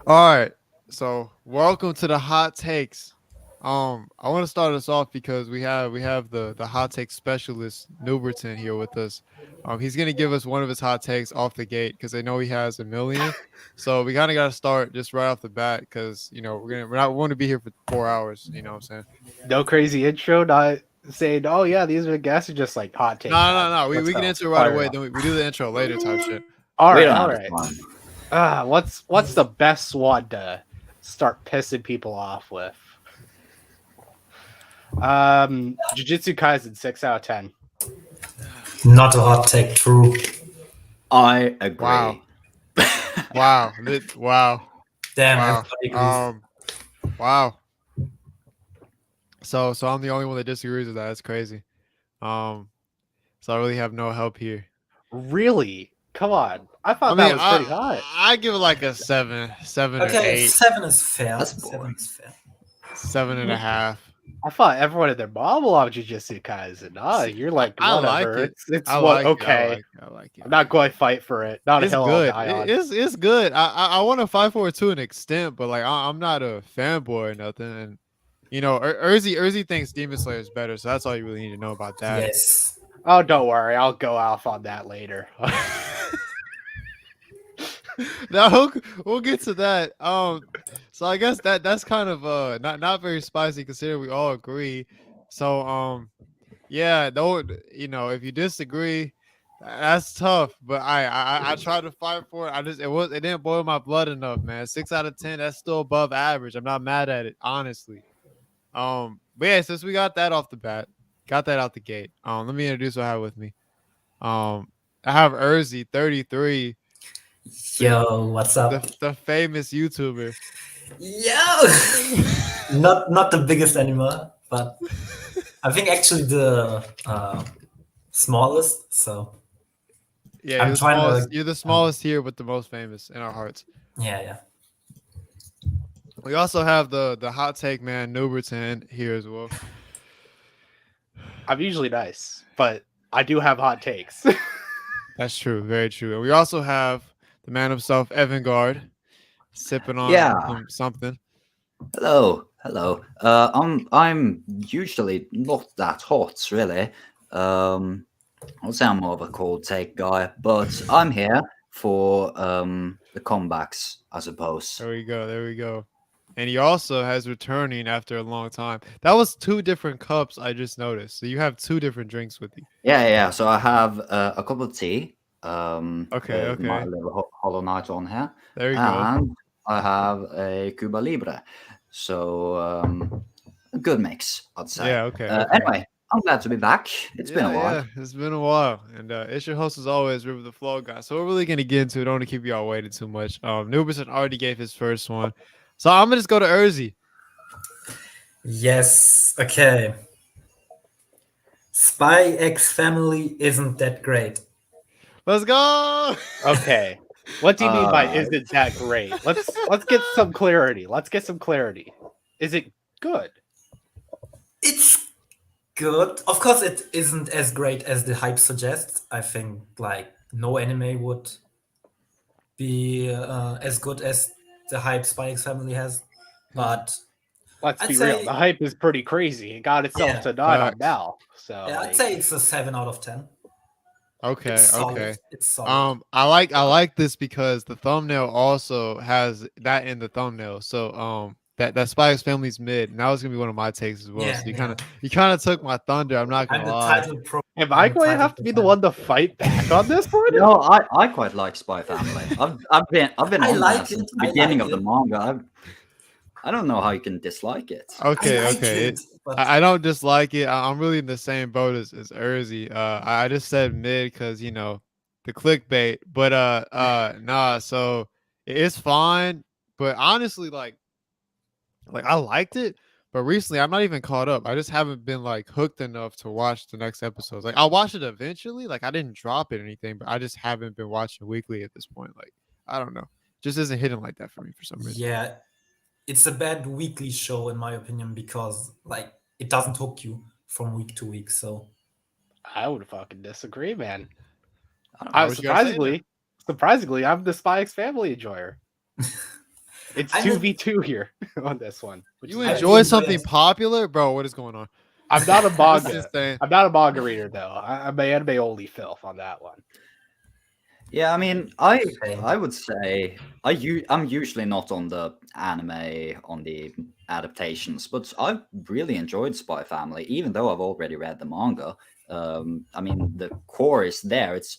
All right. So welcome to the hot takes. I want to start us off because we have the hot take specialist Nooberton here with us. He's gonna give us one of his hot takes off the gate because I know he has a million. So we kind of got to start just right off the bat because we're not going to be here for 4 hours. You know what I'm saying? No crazy intro, not saying, "Oh yeah, these are the guests." Are just like hot take No, no, time. no. We, Let's we can go. answer right Fire away. it up. Then we do the intro later type shit. All We right, don't all have right. the time. What's the best one to start pissing people off with? Jujutsu Kaisen 6 out of 10. Not a hot take, true. I agree. Wow. Wow. Wow. Damn, Wow. everybody agrees. Wow. So I'm the only one that disagrees with that. That's crazy. So I really have no help here. Really? Come on. I I thought mean, that was pretty hot. I give it like a seven or Okay, eight, 7 is fair. That's 7 boring. is fair. 7.5. I thought everyone and their mom loved Jujutsu Kaisen. You're like, I like whatever. it. It's I what? like Okay. it. I like it. I'm not going to fight for it. Not a It's hill I'll good. die on. It's good. I want to fight for it to an extent, but like I'm not a fanboy or nothing. And Erzy thinks Demon Slayer is better, so that's all you really need to know about that. Yes. Oh, don't worry. I'll go off on that later. Now we'll get to that. So I guess that's kind of not very spicy considering we all agree. So yeah, don't if you disagree, that's tough. But I tried to fight for it. It didn't boil my blood enough, man. 6 out of 10, that's still above average. I'm not mad at it, honestly. But yeah, since we got that off the bat, got that out the gate. Let me introduce what I have with me. I have Erzy33. Yo, what's up? The famous YouTuber. Yo! not the biggest anymore, but I think actually the smallest. So Yeah, I'm trying to. you're the smallest here, but the most famous in our hearts. Yeah. We also have the hot take man Nooberton here as well. I'm usually nice, but I do have hot takes. That's true, very true. And we also have the man himself, Evangaard, sipping on something. Hello. I'm usually not that hot, really. I'll say I'm more of a cold take guy, but I'm here for the comebacks, I suppose. There we go. And he also has returning after a long time. That was 2 different cups I just noticed. So you have 2 different drinks with you. Yeah. So I have a cup of tea. Okay. With my little Hollow Knight on here. There you go. And I have a Cuba Libre. So a good mix, I'd say. Yeah, okay. Anyway, I'm glad to be back. It's been a while. Yeah, it's been a while. And it's your host as always, River the Flow guy. So we're really gonna get into it. I don't want to keep y'all waiting too much. Nooberson already gave his first one. So I'm gonna just go to Erzy. Yes. Okay. Spy X Family isn't that great. Let's go. Okay. What do you mean by isn't that great? Let's get some clarity. Is it good? It's good. Of course, it isn't as great as the hype suggests. I think like no anime would be as good as the hype Spy X Family has. But Let's I'd be say- real. The hype is pretty crazy. It got itself Yeah. to 9 on Facts. Mal. So yeah, I'd say it's a 7 out of 10. Okay, It's solid. okay. It's solid. I like this because the thumbnail also has that in the thumbnail. So that Spy X Family's mid. And that was gonna be one of my takes as well. Yeah, So you yeah. kind of took my thunder. I'm not I'm gonna the lie. title pro. am I going to have to be the one to fight back on this one? No, I quite like Spy Family. I've been I on like that since it. the I beginning like of the it. manga. I don't know how you can dislike it. Okay, I like okay. it, but I don't dislike it. I'm really in the same boat as Erzy. I just said mid because the clickbait. But nah. So it's fine. But honestly, like I liked it. But recently, I'm not even caught up. I just haven't been like hooked enough to watch the next episodes. Like I'll watch it eventually. Like I didn't drop it or anything, but I just haven't been watching weekly at this point. Like I don't know, just isn't hitting like that for me for some reason. yeah, it's a bad weekly show in my opinion because like it doesn't hook you from week to week. So I would fucking disagree, man. I don't know. was you gonna say Surprisingly, I'm the Spy X Family enjoyer. It's I mean- 2v2 here on this one. which You is nice. enjoy think something that- popular, bro? What is going on? I'm not a This manga. is insane. I'm not a manga reader though. I'm an anime only filth on that one. Yeah, I mean, I would say I'm usually not on the anime on the adaptations, but I've really enjoyed Spy Family, even though I've already read the manga. I mean, the core is there. It's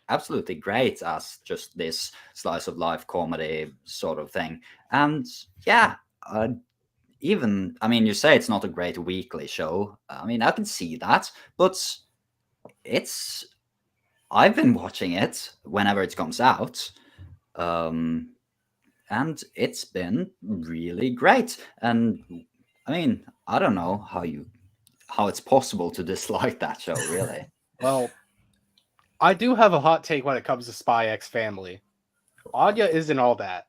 absolutely great as just this slice of life comedy sort of thing, and yeah, even I mean, you say it's not a great weekly show. I mean, I can see that, but it's I've been watching it whenever it comes out, and it's been really great. And I mean, I don't know how it's possible to dislike that show, really. Well, I do have a hot take when it comes to Spy X Family. Anya isn't all that.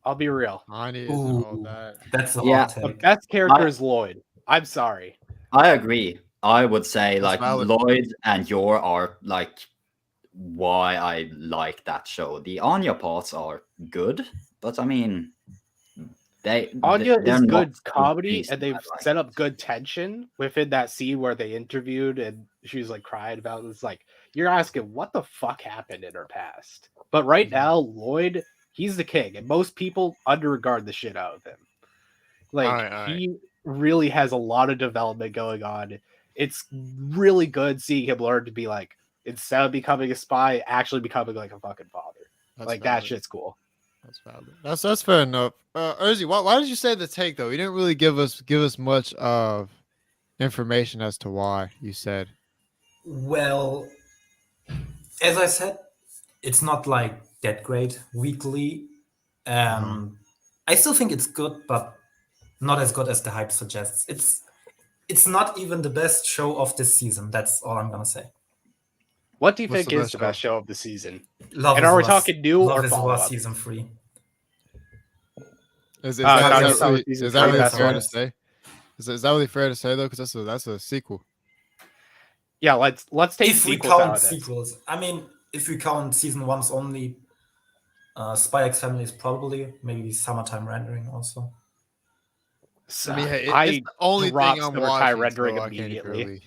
I'll be real. Honey isn't all Ooh, that. that's a Yeah, hot The take. best character is Lloyd. I'm sorry. I agree. I would say That's like valid. Lloyd and Yor are like why I like that show. The Anya parts are good, but I mean, Anya they're is not good the comedy, reason and they've I like set it. up good tension within that scene where they interviewed and she was like crying about it. It's like you're asking what the fuck happened in her past. But right now, Lloyd, he's the king, and most people underregard the shit out of him. Like Alright. he really has a lot of development going on. It's really good seeing him learn to be like, instead of becoming a spy, actually becoming like a fucking father. That's Like valid. that shit's cool. That's valid. That's fair enough. Erzy, why did you say the take though? You didn't really give us much of information as to why you said. Well, as I said, it's not like that great weekly. I still think it's good, but not as good as the hype suggests. It's not even the best show of this season. That's all I'm gonna say. What do you What's think the is best the best show of the season? Love And is are we War- talking new Love or is War follow-up? season 3. Is Dynasty that Summer really, Season is that 3 really best fair one? to say? Is that really fair to say though? Because that's a sequel. Yeah, let's take If we sequels out count of this. sequels, I mean, if we count season 1's only, Spy X Family is probably maybe Summertime Rendering also. I mean, hey, I it's the only dropped thing I'm Summertime watching. Rendering So I can't even immediately. really.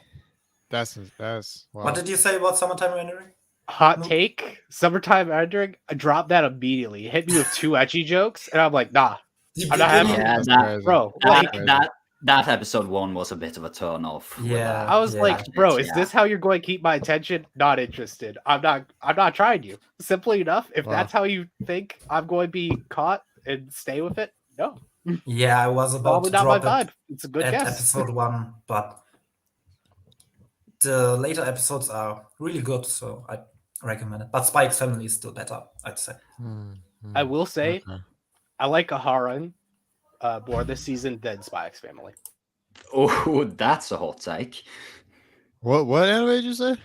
That's wow. What did you say about Summertime Rendering? Hot Nope. take, Summertime Rendering, I dropped that immediately. Hit me with 2 etchy jokes, and I'm like, nah, I'm not having it. Yeah, That's that, crazy. Bro, That's like, crazy. that episode 1 was a bit of a turn off. with Yeah. that. I was Yeah. like, bro, is Yeah. this how you're going to keep my attention? Not interested. I'm not trying you. Simply enough, if Wow. that's how you think I'm going to be caught and stay with it, no. Yeah, I was about Probably to not my drop it vibe. It's a good at guess. episode 1, but the later episodes are really good, so I recommend it. But Spy X Family is still better, I'd say. I will say, Okay. I like Aharon more this season than Spy X Family. Oh, that's a hot take. What anime did you say?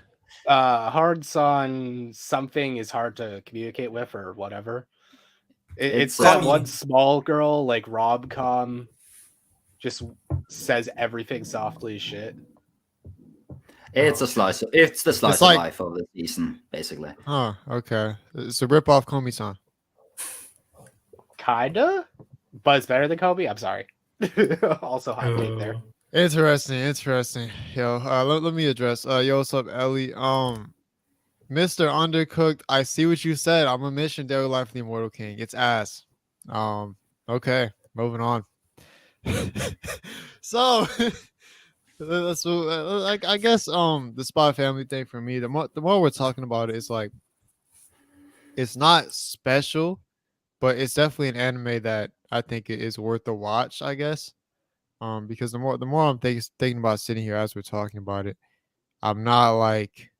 Hard-san something is hard to communicate with or whatever. It's It's, that um, one small girl, like rom-com, just says everything softly as shit. It's a slice. It's the slice like- of life of the season, basically. Huh. Okay. It's a rip off Komi-san. Kinda, but it's better than Kobe. I'm sorry. Also, hot take there. Interesting. Yo, let me address. Yo, what's up, Ellie? Mr. Undercooked. I see what you said. I'm a mission daily life of the Immortal King. It's ass. Okay, moving on. So let's move. I guess the Spy Family thing for me. The more we're talking about it, it's like it's not special, but it's definitely an anime that I think it is worth a watch. I guess. Because the more I'm thinking about sitting here as we're talking about it, I'm not like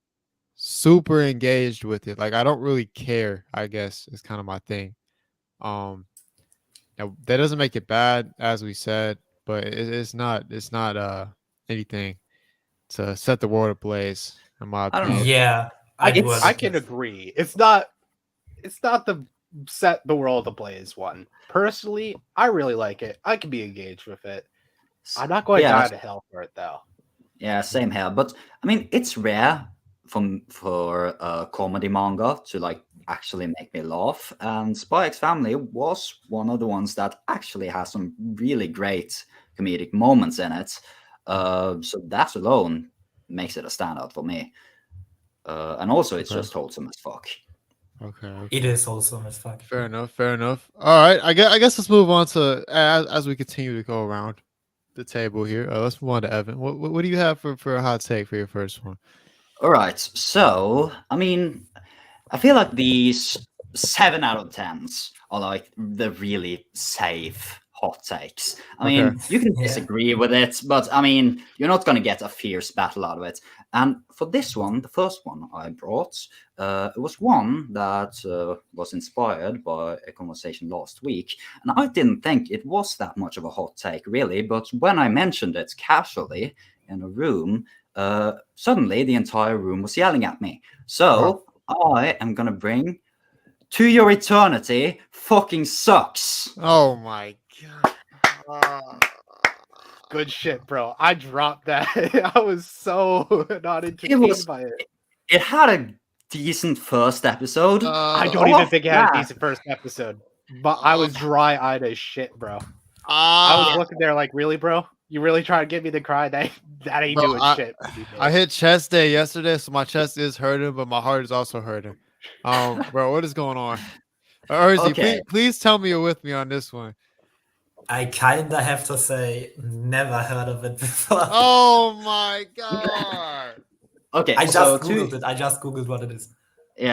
super engaged with it. Like I don't really care, I guess is kind of my thing. Now that doesn't make it bad, as we said, but it's not anything to set the world ablaze, in my I don't opinion. know. Yeah, I do I can agree. It's not the set the world ablaze one. Personally, I really like it. I can be engaged with it. I'm not going to Yeah, die that's- to hell for it though. Yeah, same here. But I mean, it's rare for comedy manga to like actually make me laugh, and Spy X Family was one of the ones that actually has some really great comedic moments in it. So that alone makes it a standout for me. And also, it's Okay. just wholesome as fuck. Okay. It is also as fuck. Fair enough. Fair enough. All right. I guess let's move on to as we continue to go around the table here. Let's move on to Evan. What do you have for a hot take for your first one? All right. So, I mean, I feel like these 7 out of 10s are like the really safe hot takes. I Okay. mean, you can Yeah. disagree with it, but I mean, you're not going to get a fierce battle out of it. And for this one, the first one I brought, it was one that was inspired by a conversation last week. And I didn't think it was that much of a hot take, really. But when I mentioned it casually in a room, suddenly the entire room was yelling at me. So I am going to bring To Your Eternity fucking sucks. Oh my god. Good shit, bro. I dropped that. I was so not entertained was- by it. It had a decent first episode. I don't even off think it had a that- decent first episode. But I was dry-eyed as shit, bro. I was looking there like, really, bro? You really trying to get me to cry? That ain't Bro, doing shit. for me, I man. hit chest day yesterday, so my chest is hurting, but my heart is also hurting. Bro, what is going on? Erzy, Okay. please tell me you're with me on this one. I kinda have to say, never heard of it before. Oh my god. Okay, I just so googled it. I just googled what it is.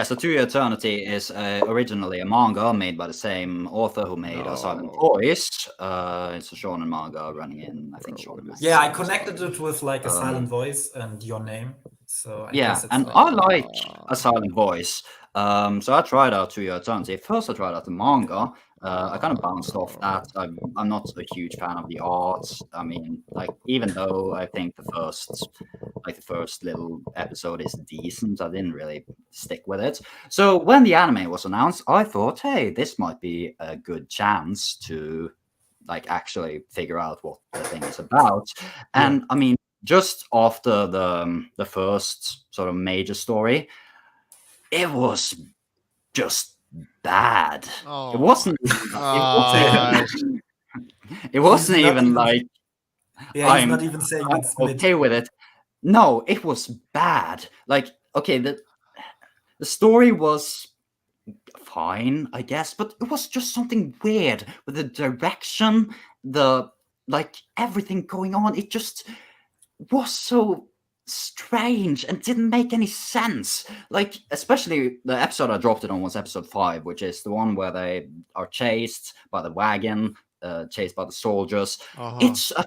So To Your Eternity is originally a manga made by the same author who made A Silent Voice. It's a shonen manga running in, I think, shonen. Yeah, I magazine. connected it with like a silent voice and your name. So I Yeah, guess it's and like, I like A Silent Voice. So I tried out To Your Eternity. First, I tried out the manga. I kind of bounced off that. I'm not a huge fan of the art. I mean, like, even though I think the first little episode is decent, I didn't really stick with it. So when the anime was announced, I thought, hey, this might be a good chance to like actually figure out what the thing is about. And I mean, just after the first sort of major story, it was just bad. Oh It wasn't. It wasn't He's not even even- like yeah, he's I'm- not even saying I'm it's mid. okay with it. No, it was bad. Like, okay, the story was fine, I guess, but it was just something weird with the direction, the like everything going on. It just was so strange and didn't make any sense. Like, especially the episode I dropped it on was episode 5, which is the one where they are chased by the wagon, chased by the soldiers. It's a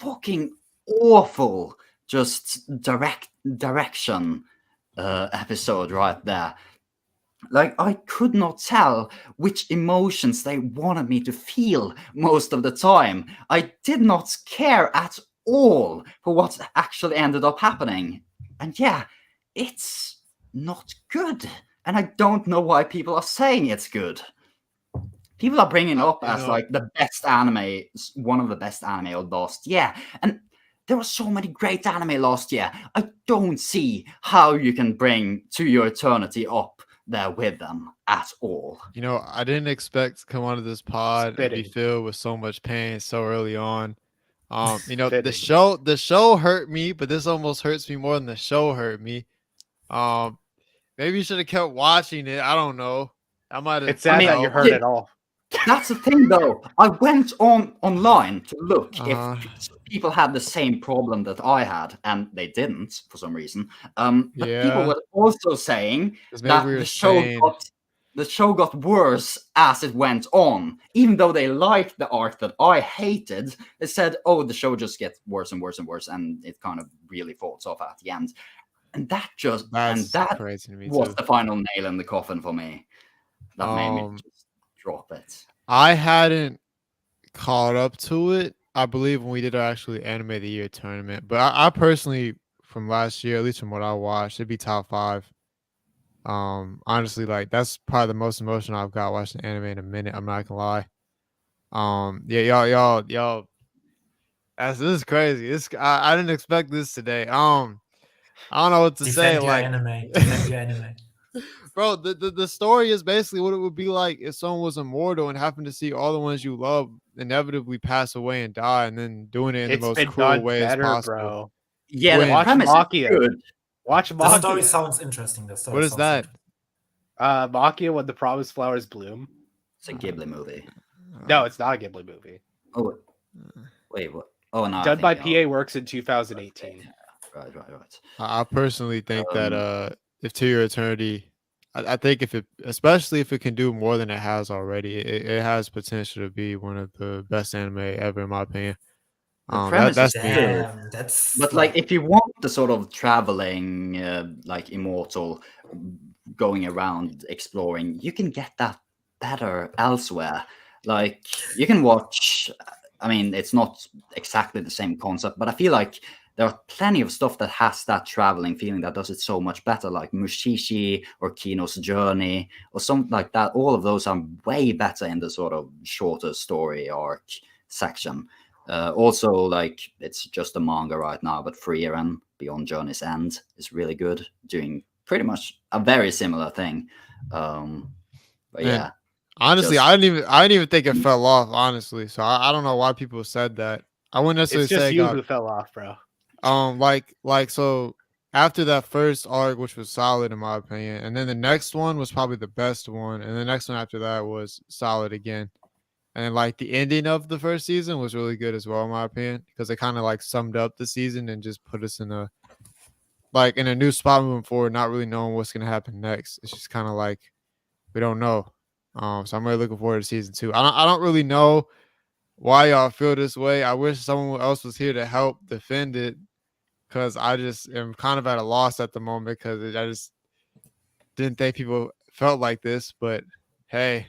fucking awful just direction episode right there. Like, I could not tell which emotions they wanted me to feel most of the time. I did not care at all for what actually ended up happening. And yeah, it's not good. And I don't know why people are saying it's good. People are bringing it up as like the best anime, one of the best anime of last year. And there were so many great anime last year. I don't see how you can bring To Your Eternity up there with them at all. You know, I didn't expect to come onto this pod and be Spitting. filled with so much pain so early on. You know, the Spitting. show hurt me, but this almost hurts me more than the show hurt me. Maybe you should have kept watching it. I don't know. I might have. It's sad that you heard it all. That's the thing, though. I went online to look Uh-huh. if people had the same problem that I had, and they didn't for some reason. But people were also saying 'Cause maybe that we were the show got worse as it went on. Even though they liked the arc that I hated, they said, "Oh, the show just gets worse and worse and worse, and it kind of really falls off at the end." And that That's crazy to me was too. the final nail in the coffin for me. That made me just drop it. I hadn't caught up to it, I believe, when we did our actually anime of the year tournament. But I personally, from last year, at least from what I watched, it'd be top 5. Honestly, like that's probably the most emotional I've got watching anime in a minute. I'm not gonna lie. Yeah, y'all. This is crazy. I didn't expect this today. I don't know what to say. Defend your Like, anime. Defend your anime. bro, the story is basically what it would be like if someone was immortal and happened to see all the ones you love inevitably pass away and die, and then doing it in the It's most been cruel done way as better, possible. bro. Yeah, When- the Watch premise is Makia. good. Watch The story Makia. sounds interesting. The story What is sounds that? Makia when the promised flowers bloom. It's a Ghibli movie. No, it's not a Ghibli movie. Oh, wait, what? Oh no, I Done by think- PA Works in 2018. Right. I personally think that Um, if To Your Eternity, I think if it, especially if it can do more than it has already, it has potential to be one of the best anime ever, in my opinion. The premise That's is me. good. Damn, that's But like, if you want the sort of traveling, like immortal, going around exploring, you can get that better elsewhere. Like, you can watch. I mean, it's not exactly the same concept, but I feel like there are plenty of stuff that has that traveling feeling that does it so much better, like Mushishi or Kino's Journey or something like that. All of those are way better in the sort of shorter story arc section. Also, like, it's just a manga right now, but Frieren Beyond Journey's End is really good, doing pretty much a very similar thing. But Man, yeah, honestly, just- I didn't even think it fell off. Honestly, so I don't know why people said that. I wouldn't necessarily It's just say it you got who fell off, bro. like so after that first arc, which was solid in my opinion, and then the next one was probably the best one, and the next one after that was solid again. And like the ending of the first season was really good as well, in my opinion, because it kind of like summed up the season and just put us in a new spot moving forward, not really knowing what's gonna happen next. It's just kind of like we don't know. So I'm really looking forward to season 2. I don't really know why y'all feel this way. I wish someone else was here to help defend it, because I just am kind of at a loss at the moment, because I just didn't think people felt like this. But hey,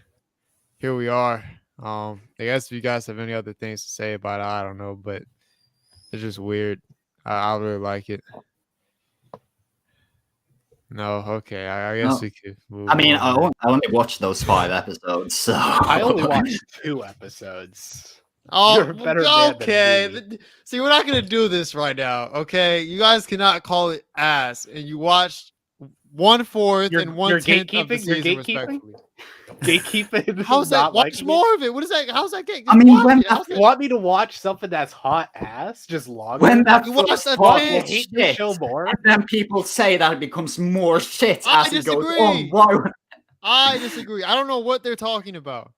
here we are. I guess if you guys have any other things to say about it, I don't know, but it's just weird. I really like it. No, okay. I guess No. we could move I mean, on. I only watched those 5 episodes, so I only watched 2 episodes. Oh, You're a better man than okay. me. See, we're not gonna do this right now. Okay, you guys cannot call it ass, and you watched 1/4 You're- and you're 1/10 of the gatekeeping? You're season, gatekeeping? respectfully. Gatekeeping. How's that? Not Watch liking it? more of it. What is that? How's that get? I mean, watch when it. that- How's You that- want me to watch something that's hot ass just longer? when that You watched first that part thing. You was hate the shit, show more? and then people say that it becomes more shit I as it goes disagree. on. Why? I disagree. I don't know what they're talking about.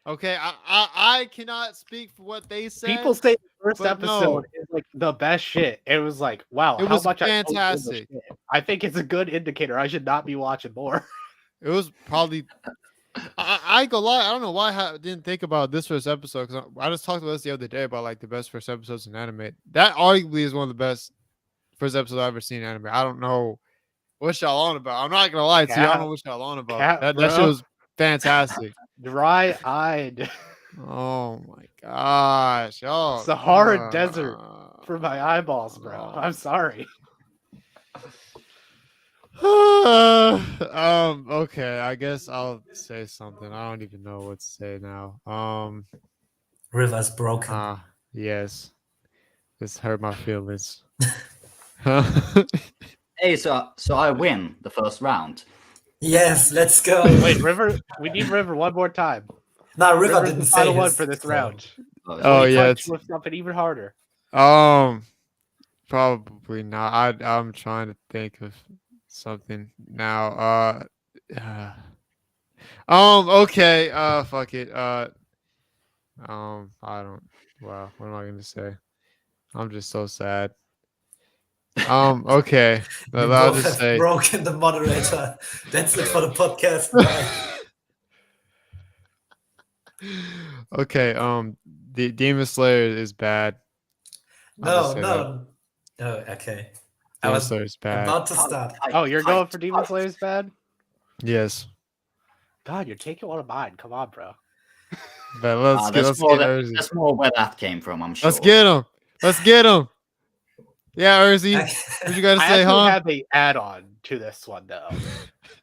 Okay, I cannot speak for what they said. People say the first but episode no. is like the best shit. It was like, wow, It how was much I don't give a fantastic. shit. I think it's a good indicator. I should not be watching more. It was probably. I ain't gonna lie. I don't know why I didn't think about this first episode, because I just talked about this the other day about like the best first episodes in anime. That arguably is one of the best first episodes I've ever seen in anime. I don't know what y'all on about. I'm not gonna lie to you. I don't know what y'all on about. Cat, that bro. shit was fantastic. Dry-eyed Oh my gosh, y'all. Sahara Desert for my eyeballs, bro. I'm sorry. Okay, I guess I'll say something. I don't even know what to say now. River's broken. Yes. This hurt my feelings. Hey, so I win the first round. Yes, let's go. Wait, River. We need River one more time. No, River River's didn't the say final one his, for this so- round. Oh, He yeah, punched it's- with something even harder. Probably not. I'm trying to think of something now. Okay. Fuck it. I don't. Wow. What am I gonna say? I'm just so sad. Okay. We I'll both just have say. broken the moderator. That's it for the podcast. Bye. Okay. The Demon Slayer is bad. I'll just No, say that. no. Oh, okay. I Demon was Slayer is bad. about to start. Oh, you're going for Demon Slayer's bad? Yes. God, you're taking one of mine. Come on, bro. But let's get Erzy. That's more where that came from, I'm sure. Let's get him. Let's get him. Yeah, Erzy. What you gotta I say, actually huh? have a add-on to this one though. The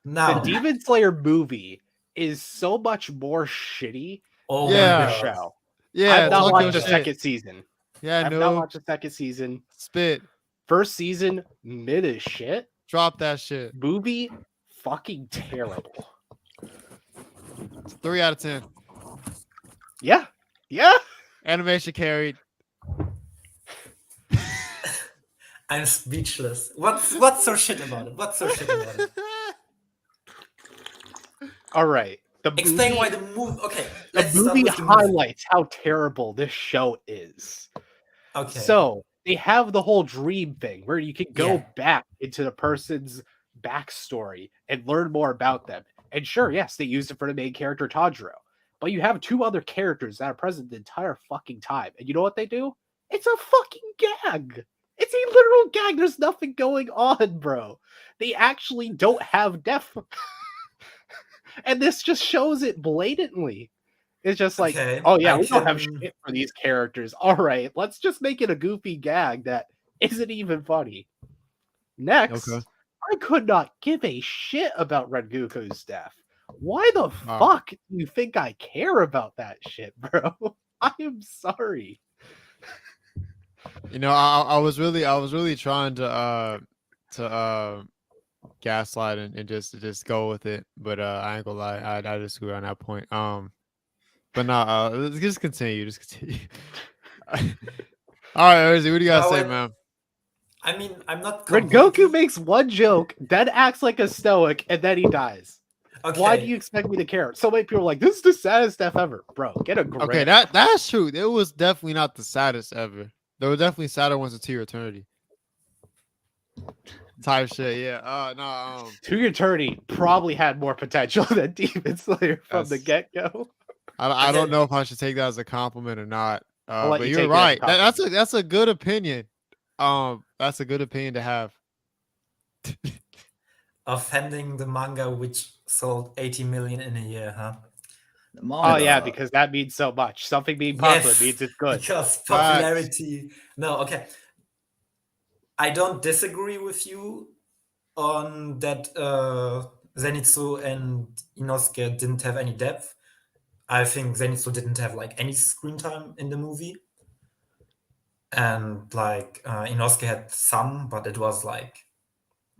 Now, Demon Slayer movie is so much more shitty oh Yeah. than my the God. show. Yeah, I've not talk watched your the shit. second season. Yeah, I've no. not watched the second season. Spit. First season, mid as shit. Drop that shit. Movie, fucking terrible. 3 out of 10. Yeah. Yeah. Animation carried. I'm speechless. What's so shit about it? What's so shit about it? All right. The Explain movie, why the movie. Okay, the let's start movie with the highlights how terrible this show is. Okay. So they have the whole dream thing where you can go Yeah. back into the person's backstory and learn more about them. And sure, yes, they used it for the main character Tanjiro, but you have 2 other characters that are present the entire fucking time. And you know what they do? It's a fucking gag. It's a literal gag. There's nothing going on, bro. They actually don't have depth. And this just shows it blatantly. It's just like, Okay, oh yeah, I we don't have can- shit for these characters. All right, let's just make it a goofy gag that isn't even funny. Next, Okay. I could not give a shit about Rengoku's death. Why the Wow. fuck do you think I care about that shit, bro? I am sorry. You know, I was really trying to gaslight and just go with it, but I ain't gonna lie, I disagree on that point. But no, let's just continue. Just continue. All right, Erzy, what do you gotta No, say, it- man? I mean, I'm not. Rengoku makes one joke, then acts like a stoic, and then he dies. Okay. Why do you expect me to care? So many people are like, this is the saddest death ever. Bro, get a grip. Okay, that's true. It was definitely not the saddest ever. There were definitely sadder ones until eternity. Type shit, yeah. No. To Your Eternity probably had more potential than Demon Slayer from the That's- get-go. I don't know if I should take that as a compliment or not. I'll let But you you're take it as a right. compliment. That's a good opinion. That's a good opinion to have. Offending the manga which sold 80 million in a year, huh? The Oh yeah, manga- because that means so much. Something being popular Yes, means it's good. Because popularity. No, okay. I don't disagree with you on that Zenitsu and Inosuke didn't have any depth. I think Zenitsu didn't have like any screen time in the movie. And like Inosuke had some, but it was like,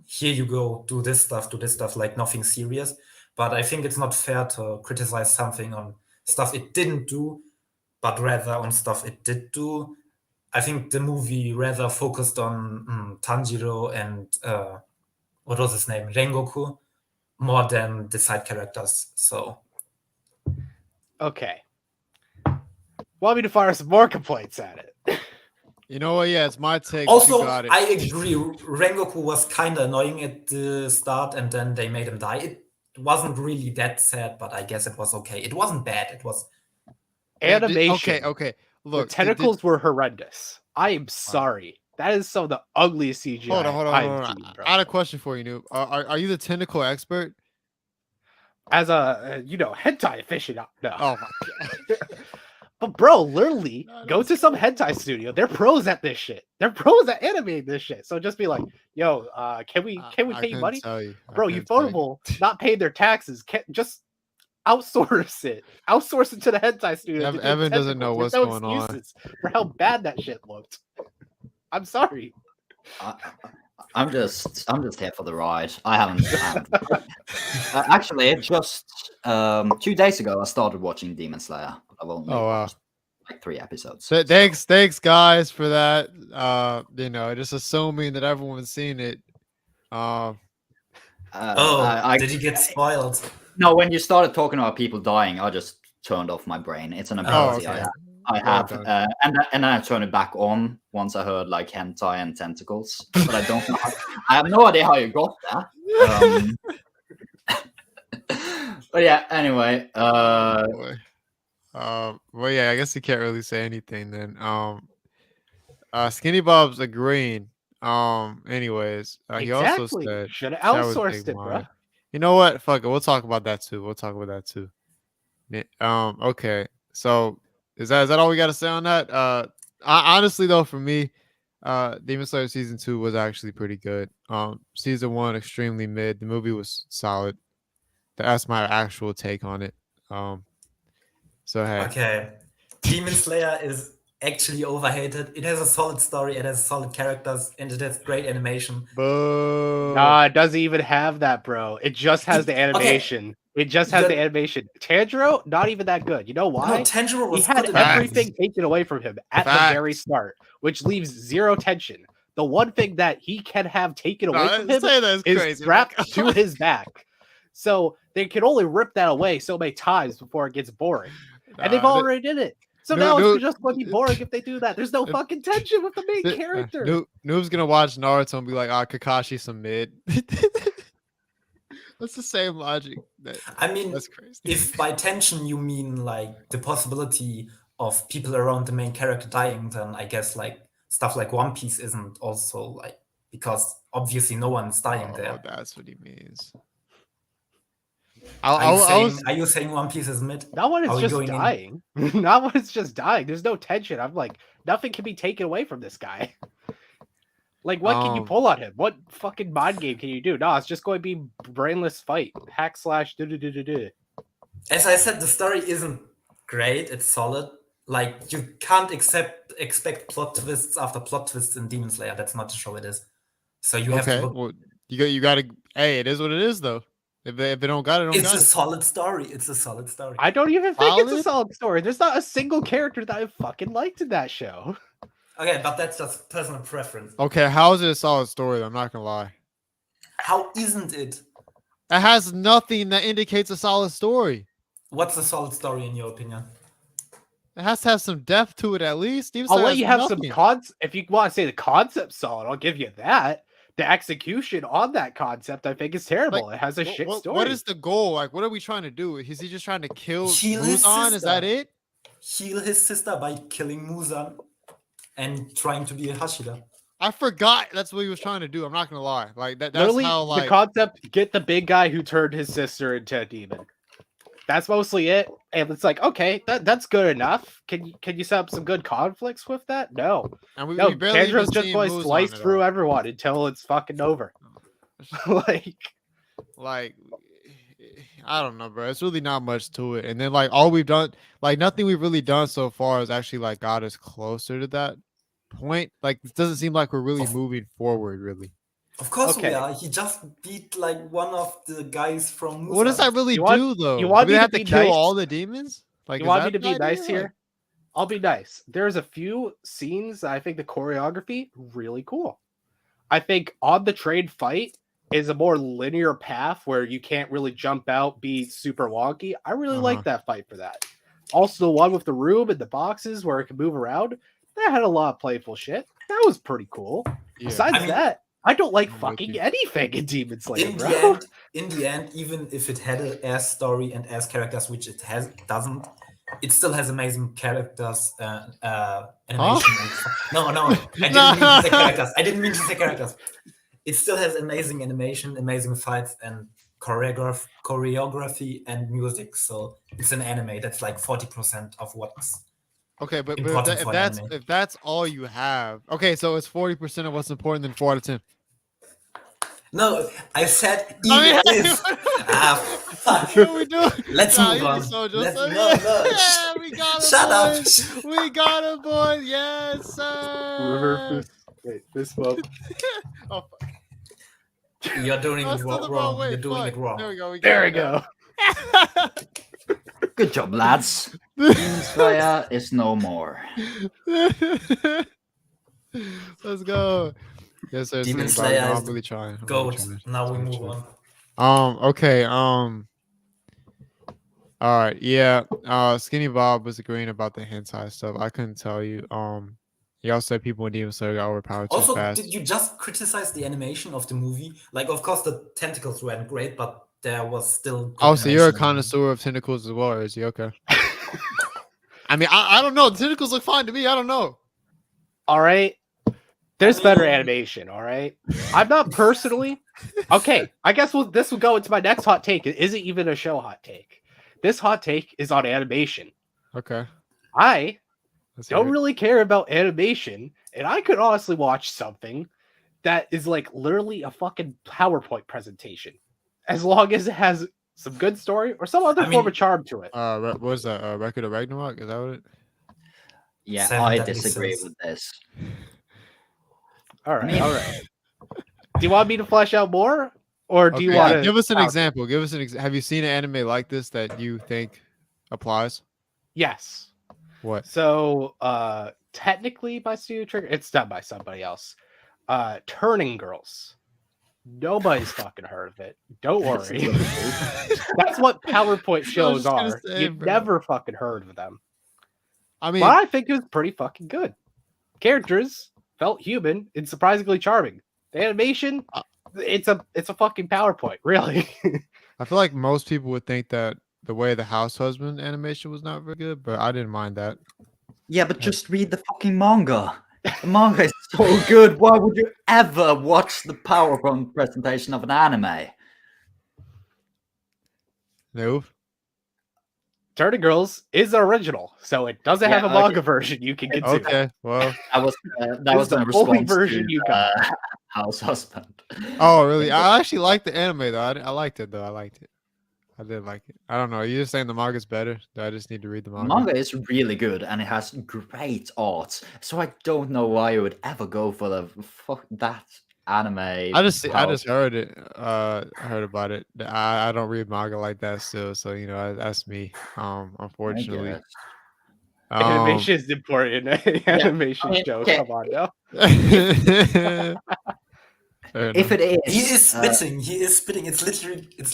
here you go, do this stuff, like nothing serious. But I think it's not fair to criticize something on stuff it didn't do, but rather on stuff it did do. I think the movie rather focused on Tanjiro and what was his name, Rengoku, more than the side characters. So Okay. Want me to fire some more complaints at it? You know what? Yeah, it's my take. but also, you got it. I agree. Rengoku was kind of annoying at the start, and then they made him die. It wasn't really that sad, but I guess it was okay. It wasn't bad. It was Animation. Okay. The Look, tentacles were horrendous. I am sorry. That is some of the ugliest CGI hold on. I've seen, bro. I had a question for you, Noob. Are you the tentacle expert? As a hentai aficionado. No. Oh my god. But bro, literally, No, go that's to some hentai studio. They're pros at this shit. They're pros at animating this shit. So just be like, yo, can we I pay you couldn't money? tell you. I Bro, couldn't tell you. Ufotable not paying their taxes. Just outsource it. Outsource it to the hentai studio. Ev- to do Evan doesn't know tentacles. what's There's no going on. excuses for how bad that shit looked. I'm sorry. I'm just here for the ride. I haven't. Actually, just 2 days ago, I started watching Demon Slayer. I've only Oh wow. watched like 3 episodes. So thanks guys for that. Just assuming that everyone's seen it. did he get spoiled? No, when you started talking about people dying, I just turned off my brain. It's an ability okay. I have, done. and then I turned it back on once I heard like hentai and tentacles. But I don't know. I have no idea how you got that. But yeah. Anyway, Boy. Well, yeah, I guess you can't really say anything then. Skinny Bob's agreeing. Anyways, he also Exactly. said Should have Shower outsourced Big it, bro. Mom. You know what? Fuck it. We'll talk about that too. Okay. So is that all we got to say on that? Honestly though, for me, Demon Slayer season 2 was actually pretty good. Season 1 extremely mid. The movie was solid. That's my actual take on it. So hey. Okay, Demon Slayer is actually overhated. It has a solid story, it has solid characters, and it has great animation. Boo. Nah, it doesn't even have that, bro. It just has the Okay. animation. It just has the The- animation. Tanjiro, not even that good. You know why? No, Tanjiro He was had good in everything taken away from him at the very Facts. start, which leaves zero tension. The one thing that he can have taken away from Nah, him say that's is crazy. strapped to his back. So they can only rip that away so many times before it gets boring. And they've already did it. So now it's just going to be boring if they do that. There's no fucking tension with the main character. Noob's gonna watch Naruto and be like, Kakashi some mid. That's the same logic. I mean, That's crazy. if by tension you mean like the possibility of people around the main character dying, then I guess like stuff like One Piece isn't also like, because obviously no one's dying there. That's what he means. Are you saying One Piece is mid? Not when it's Are we just going in? dying. Not when it's just dying. There's no tension. I'm like, nothing can be taken away from this guy. Like, what can you pull on him? What fucking mind game can you do? No, it's just going to be brainless fight. Hack slash do. As I said, the story isn't great. It's solid. Like, you can't expect plot twists after plot twists in Demon Slayer. That's not the show it is. So you have to. Well, you got to. Hey, it is what it is, though. If they don't got it, it's a solid story. It's a solid story. I don't even think it's a solid story. There's not a single character that I fucking liked in that show. Okay, but that's just personal preference. Okay, how is it a solid story? I'm not gonna lie. How isn't it? It has nothing that indicates a solid story. What's a solid story in your opinion? It has to have some depth to it at least. I'll let you have some concept. If you want to say the concept's solid, I'll give you that. The execution on that concept, I think, is terrible. Like, it has a shit story. What is the goal? Like, what are we trying to do? Is he just trying to kill Muzan? Is that it? Heal his sister by killing Muzan and trying to be a Hashira. I forgot that's what he was trying to do. I'm not gonna lie. Like that's literally how, like, the concept. Get the big guy who turned his sister into a demon. That's mostly it. And it's like, okay, that's good enough. Can you set up some good conflicts with that? No. And no, Tanjiro's just going to slice through everyone until it's fucking over. like, I don't know, bro. It's really not much to it. And then, like, all we've done, like, nothing we've really done so far is actually, like, got us closer to that point. Like, it doesn't seem like we're really moving forward, really. Of course we are. He just beat like one of the guys from Musa. What does that really do, though? You want me to have to kill nice? all the demons? Like, you want me to be nice here? I'll be nice. There's a few scenes that I think the choreography really cool. I think on the train fight is a more linear path where you can't really jump out, be super wonky. I really like that fight for that. Also, the one with the room and the boxes where it can move around, that had a lot of playful shit. That was pretty cool. Yeah. Besides that, I don't like fucking anything in Demon Slayer, in the end, even if it had an ass story and ass characters, which it doesn't, it still has amazing characters, animation. No, I didn't mean to say characters. It still has amazing animation, amazing fights, and choreography and music. So it's an anime that's like 40% of what's okay. But if that's all you have, okay, so it's 40% of what's important than 4 out of 10. No, I said even if. Fuck. What are we doing? Let's move on. Yeah, we got it. Shut up. We got it, boy. Yes, sir. Wait, this one. Oh, fuck. You're doing it wrong. You're doing it wrong. There we go. There we go. Good job, lads. Demon Slayer is no more. Let's go. Yes, sir. Demon Slayer I'm really trying. Goat. Now we move on. Okay. All right. Yeah. Skinny Bob was agreeing about the hentai stuff. I couldn't tell you. He also said people in Demon Slayer got overpowered too fast. Also, did you just criticize the animation of the movie? Like, of course, the tentacles weren't great, but there was still. Oh, so you're a connoisseur of tentacles as well, or is he okay? I mean, I don't know. The tentacles look fine to me. I don't know. All right. There's better animation, all right? I'm not personally... Okay, I guess this will go into my next hot take. It isn't even a show hot take. This hot take is on animation. Okay. I don't really care about animation, and I could honestly watch something that is like literally a fucking PowerPoint presentation, as long as it has some good story or some other form of charm to it. What was that? Record of Ragnarok? Is that what it... Yeah, Seven I Deadly disagree Sins. with this. All right, mean- all right. Do you want me to flesh out more, or do you Okay, want to give us an example. Give us an Have you seen an anime like this that you think applies? Yes. What? So, technically by Studio Trigger, it's done by somebody else. Turning Girls. Nobody's fucking heard of it. Don't worry. That's what PowerPoint shows just gonna are. say, You've bro. never fucking heard of them. I mean, But I think it was pretty fucking good. Characters felt human and surprisingly charming. The animation, it's a fucking PowerPoint, really. I feel like most people would think that the way the house husband animation was not very good, but I didn't mind that. Yeah, but just read the fucking manga. The manga is so good. Why would you ever watch the PowerPoint presentation of an anime? No. Turning Girls is original, so it doesn't have a Yeah, manga version you can consume. Okay. Well. That was This is the the only response version to you got. House Husband. Oh, really? I actually liked the anime though. I liked it though. I liked it. I did like it. I don't know. Are you just saying the manga's better? Do I just need to read the manga? Manga is really good and it has great art. So I don't know why you would ever go for the fuck that anime. I just heard it. I heard about it. I don't read manga like that still, so you know that's me. Unfortunately. guess. Animation is important. Animation show. okay. Come on now. If it is, He is spitting. He is spitting. It's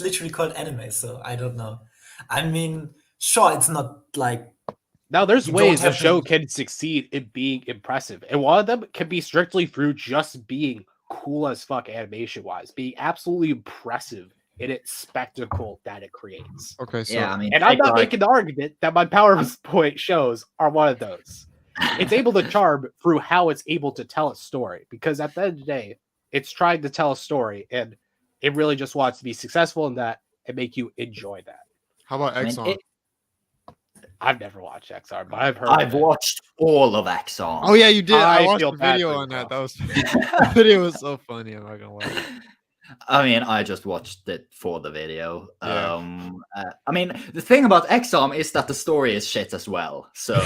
literally called anime. So I don't know. I mean, sure, it's not like Now, there's You don't ways a have to- show can succeed in being impressive, and one of them can be strictly through just being cool as fuck animation wise, being absolutely impressive in its spectacle that it creates. Okay, so yeah, I mean, And I'm take, not like, making the argument that my PowerPoint shows are one of those. It's able to charm through how it's able to tell a story, because at the end of the day, it's trying to tell a story, and it really just wants to be successful in that and make you enjoy that. how about I mean, Exxon? I've never watched XR, but I've heard. I've of it. watched all of Exxon. Oh yeah, you did. I I watched feel the bad video for on that. you, That was the video was so funny. I'm not gonna lie. I mean, I just watched it for the video. Yeah. I mean, the thing about Exam is that the story is shit as well. So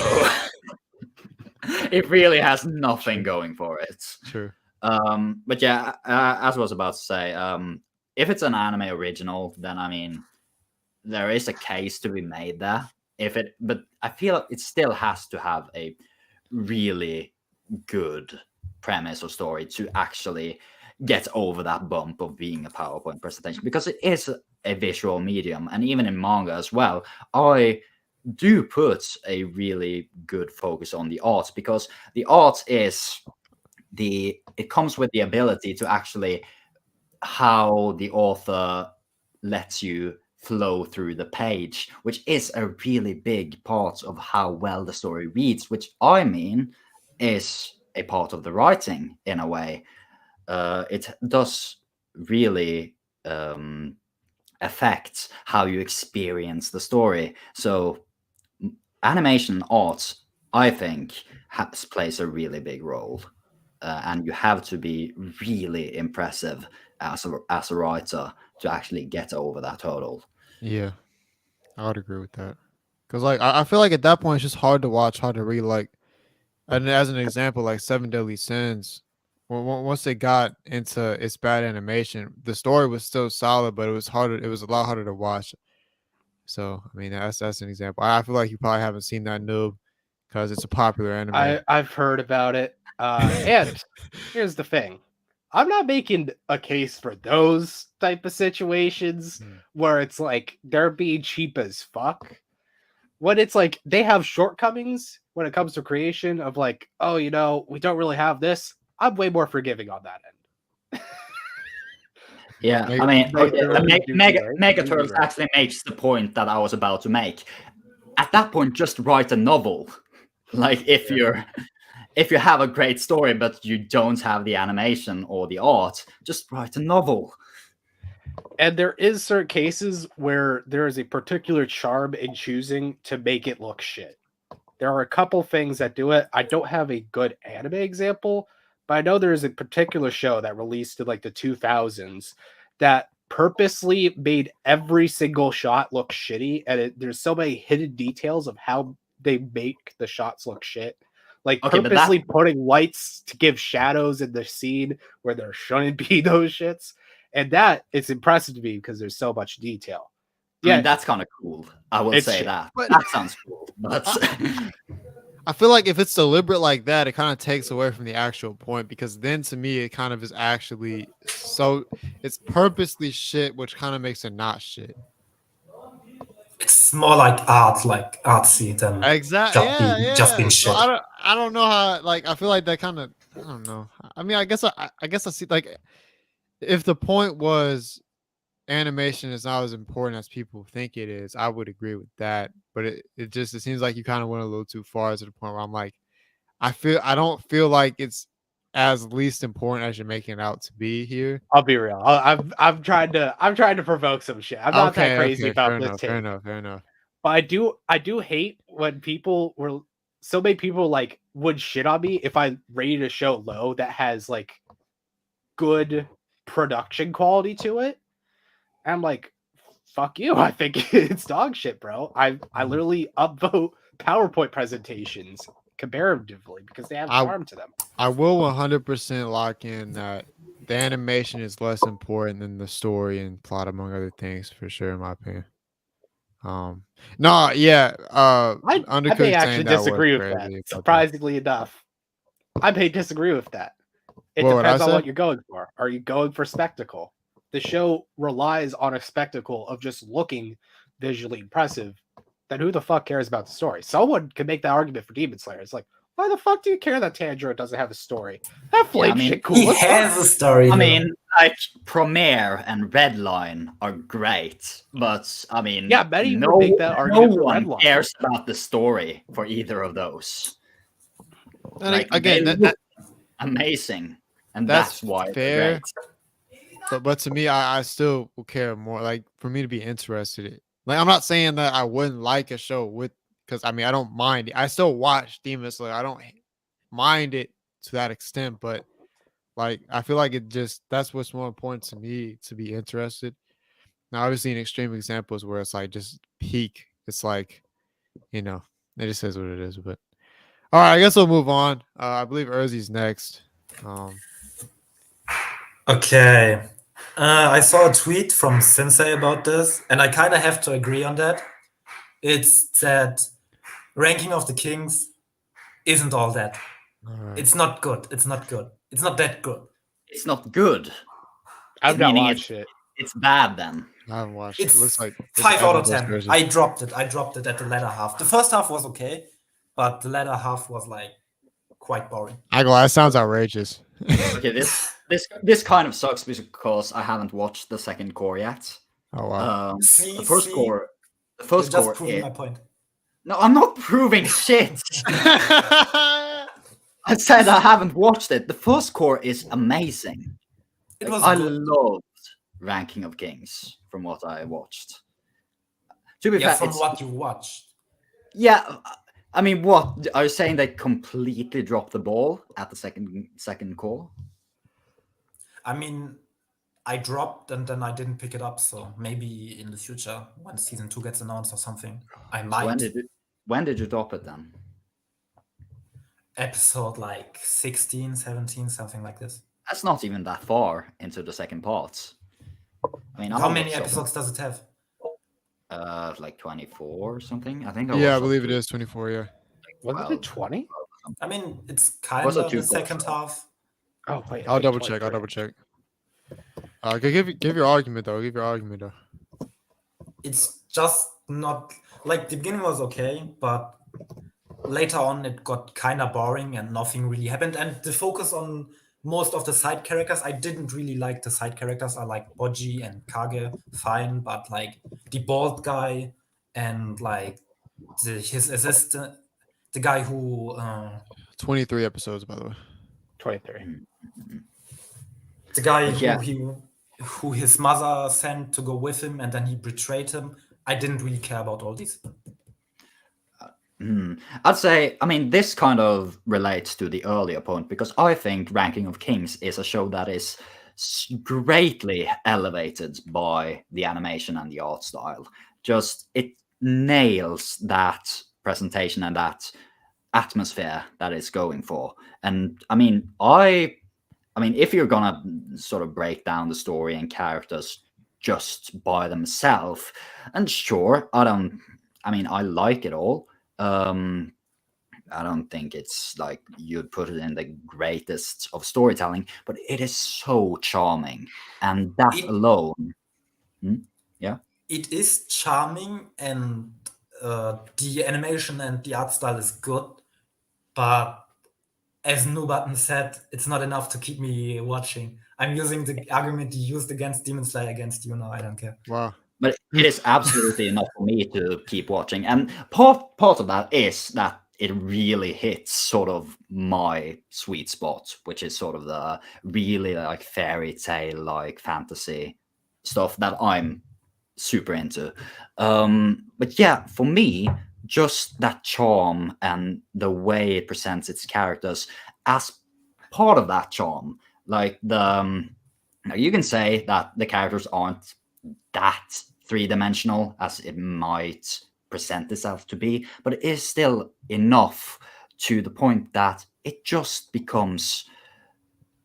it really has nothing going for it. True. But yeah, as I was about to say, if it's an anime original, then I mean, there is a case to be made there. But I feel like it still has to have a really good premise or story to actually get over that bump of being a PowerPoint presentation, because it is a visual medium, and even in manga as well, I do put a really good focus on the art, because the art is it comes with the ability to actually how the author lets you flow through the page, which is a really big part of how well the story reads, which I mean is a part of the writing in a way. It does really affect how you experience the story. So animation art, I think, plays a really big role. And you have to be really impressive as a writer to actually get over that hurdle. Yeah, I would agree with that. Cause like I feel like at that point it's just hard to watch, hard to read. Like, and as an example, like Seven Deadly Sins, once it got into its bad animation, the story was still solid, but it was harder. It was a lot harder to watch. So I mean, that's an example. I feel like you probably haven't seen that, Noob, because it's a popular anime. I've heard about it. And here's the thing. I'm not making a case for those type of situations where it's like they're being cheap as fuck. When it's like they have shortcomings when it comes to creation of like, oh, you know, we don't really have this. I'm way more forgiving on that end. Yeah, Mega- I mean, Mega- Mega Turtles actually makes the point that I was about to make. At that point, just write a novel. Like if you have a great story but you don't have the animation or the art, just write a novel. And there is certain cases where there is a particular charm in choosing to make it look shit. There are a couple things that do it. I don't have a good anime example, but I know there is a particular show that released in like the 2000s that purposely made every single shot look shitty. And there's so many hidden details of how they make the shots look shit. like Okay, but purposely putting lights to give shadows in the scene where there shouldn't be those shits. And that is impressive to me because there's so much detail. I mean, that's kind of cool. I will It's say shit. that. But- That sounds cool. But I feel like if it's deliberate like that, it kind of takes away from the actual point, because then to me it kind of is actually so it's purposely shit, which kind of makes it not shit. It's more like art, like artsy than Exactly. just being So shit. I don't know how, like, I feel like that kind of, I don't know. I mean, I guess I see, like, if the point was animation is not as important as people think it is, I would agree with that. But it seems like you kind of went a little too far to the point where I'm like, I don't feel like it's as least important as you're making it out to be here. I'll be real. I'm trying to provoke some shit. I'm not that crazy about this take. Fair enough. But I do hate when people were so many people like would shit on me if I rated a show low that has like good production quality to it. And I'm like, fuck you. I think it's dog shit, bro. I literally upvote PowerPoint presentations comparatively because they have charm to them. I will 100% lock in that the animation is less important than the story and plot, among other things, for sure, in my opinion. No, yeah. I Undercooked may saying actually that was disagree with crazy, that. but, Surprisingly enough, I may disagree with that. It What would I depends on say? what you're going for. Are you going for spectacle? The show relies on a spectacle of just looking visually impressive. Then who the fuck cares about the story? Someone could make that argument for Demon Slayer. It's like, why the fuck do you care that Tanjiro doesn't have a story? That flame shit cool. He as fuck. has a story. I though. mean, like Premiere and Redline are great, but I mean, Yeah, many would no, make that no argument for one Redline. cares about the story for either of those. And Like, again, they that, look amazing, and that's that's why fair. they're great. but to me, I still will care more. Like, for me to be interested, like, I'm not saying that I wouldn't like a show with, because I mean, I don't mind it. I still watch Demon Slayer. I don't mind it to that extent, but like, I feel like that's what's more important to me, to be interested. Now, obviously, in extreme examples where it's like just peak, it's like, it just says what it is. But all right, I guess we'll move on. I believe Erzy's next. Okay. I saw a tweet from Sensei about this, and I kind of have to agree on that. It's that Ranking of the Kings isn't all that. All right. It's not good. It's not good. It's not that good. It's not good. I've not Meaning watched it. It's bad then. I haven't watched it. It's It looks like it's 5 out of Evangaard's 10. version. I dropped it. I dropped it at the latter half. The first half was okay, but the latter half was like quite boring. I go, that sounds outrageous. Okay, this kind of sucks because I haven't watched the second core yet. Oh wow. The first core. The You're first just core. proving my point. No, I'm not proving shit. I said I haven't watched it. The first core is amazing. It was I good. loved Ranking of Kings from what I watched. To be Yeah, fair, from it's, what you watched. yeah. I mean, what are you saying? They completely dropped the ball at the second core. I mean, I dropped and then I didn't pick it up. So maybe in the future, when season 2 gets announced or something, I might. When did you drop it then? Episode like 16, 17, something like this. That's not even that far into the second part. I mean, How many episodes does it have? Like 24 or something. I think. Yeah, I believe it is 24. Yeah. Wasn't it 20? I mean, it's kind Was it of two the second parts? half. Oh wait, I'll double check. Give your argument though. It's just not like the beginning was okay, but later on it got kind of boring and nothing really happened. And the focus on most of the side characters, I didn't really like the side characters. I like Boji and Kage, fine, but like the bald guy and like his assistant, the guy who 23 episodes, by the way. 23. the guy Yeah. who his mother sent to go with him and then he betrayed him. I didn't really care about all these. I'd say, I mean, this kind of relates to the earlier point because I think Ranking of Kings is a show that is greatly elevated by the animation and the art style. Just it nails that presentation and that atmosphere that it's going for. And I mean, if you're gonna sort of break down the story and characters just by themselves, and sure, I like it all. I don't think it's like you'd put it in the greatest of storytelling, but it is so charming, and that alone, yeah, it is charming, and the animation and the art style is good, but as Nooberton said, it's not enough to keep me watching. I'm using the argument you used against Demon Slayer against you now. I don't care. Wow. But it is absolutely enough for me to keep watching. And part of that is that it really hits sort of my sweet spot, which is sort of the really like fairy tale, like fantasy stuff that I'm super into. But yeah, for me, just that charm and the way it presents its characters as part of that charm, like you can say that the characters aren't that three-dimensional as it might present itself to be, but it is still enough to the point that it just becomes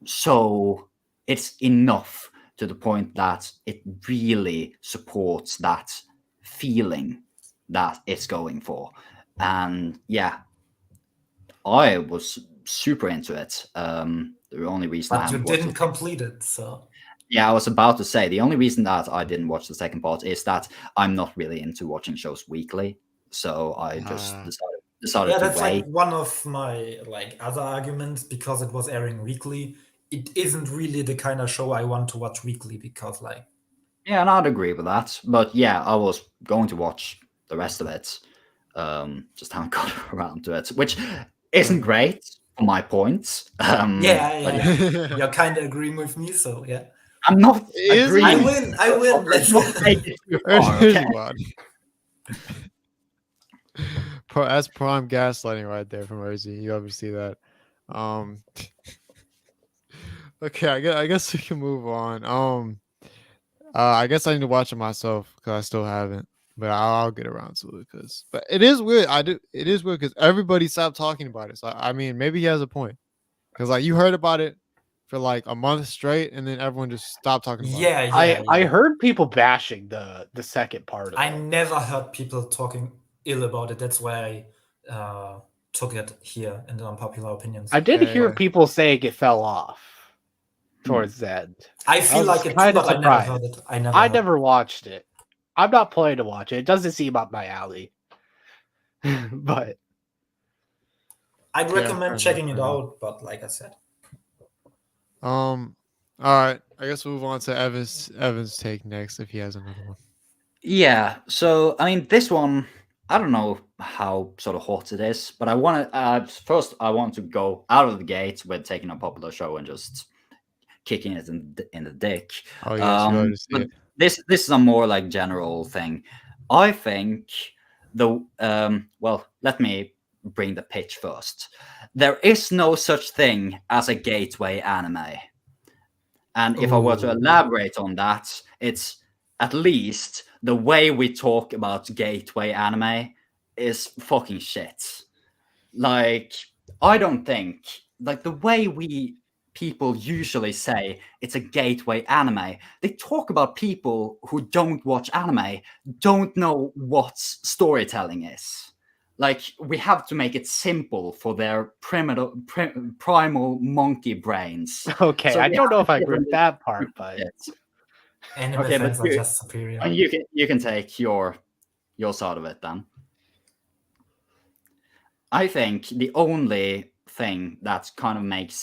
so, it's enough to the point that it really supports that feeling that it's going for. And yeah, I was super into it. The only reason But you didn't complete it, so yeah, I was about to say the only reason that I didn't watch the second part is that I'm not really into watching shows weekly, so I just decided yeah, to that's wait. like one of my like other arguments, because it was airing weekly. It isn't really the kind of show I want to watch weekly, because like Yeah, and I'd agree with that. But yeah, I was going to watch the rest of it. Just haven't got around to it, which isn't great for my points. yeah. You're kind of agreeing with me, so yeah. I'm not Is agreeing. I win. Let's not take it too far, okay? That's prime gaslighting right there from Erzy. You obviously see that. Okay, I guess we can move on. I guess I need to watch it myself because I still haven't, but I'll get around to it. But it is weird. It is weird because everybody stopped talking about it. So I mean, maybe he has a point. Because like you heard about it for like a month straight, and then everyone just stopped talking about it. I heard people bashing the second part of I it. never heard people talking ill about it. That's why I took it here in the unpopular opinions. I did hear people saying it fell off towards the end. I feel like it, but I never heard it. I never watched it. I'm not planning to watch it. It doesn't seem up my alley. But I'd recommend checking it out, but like I said. All right. I guess we'll move on to Evan's take next if he has another one. Yeah. So I mean, this one, I don't know how sort of hot it is, but I want to first I want to go out of the gate with taking a popular show and just kicking it in the dick. Oh yes, but this is a more like general thing. I think let me bring the pitch first. There is no such thing as a gateway anime. And if I were to elaborate on that, it's at least the way we talk about gateway anime is fucking shit. Like, I don't think, like the way people usually say it's a gateway anime, they talk about people who don't watch anime, don't know what storytelling is. Like, we have to make it simple for their primal monkey brains. Okay, so I don't know if I agree with that part, but anime fans are just superior. You can take your side of it then. I think the only thing that kind of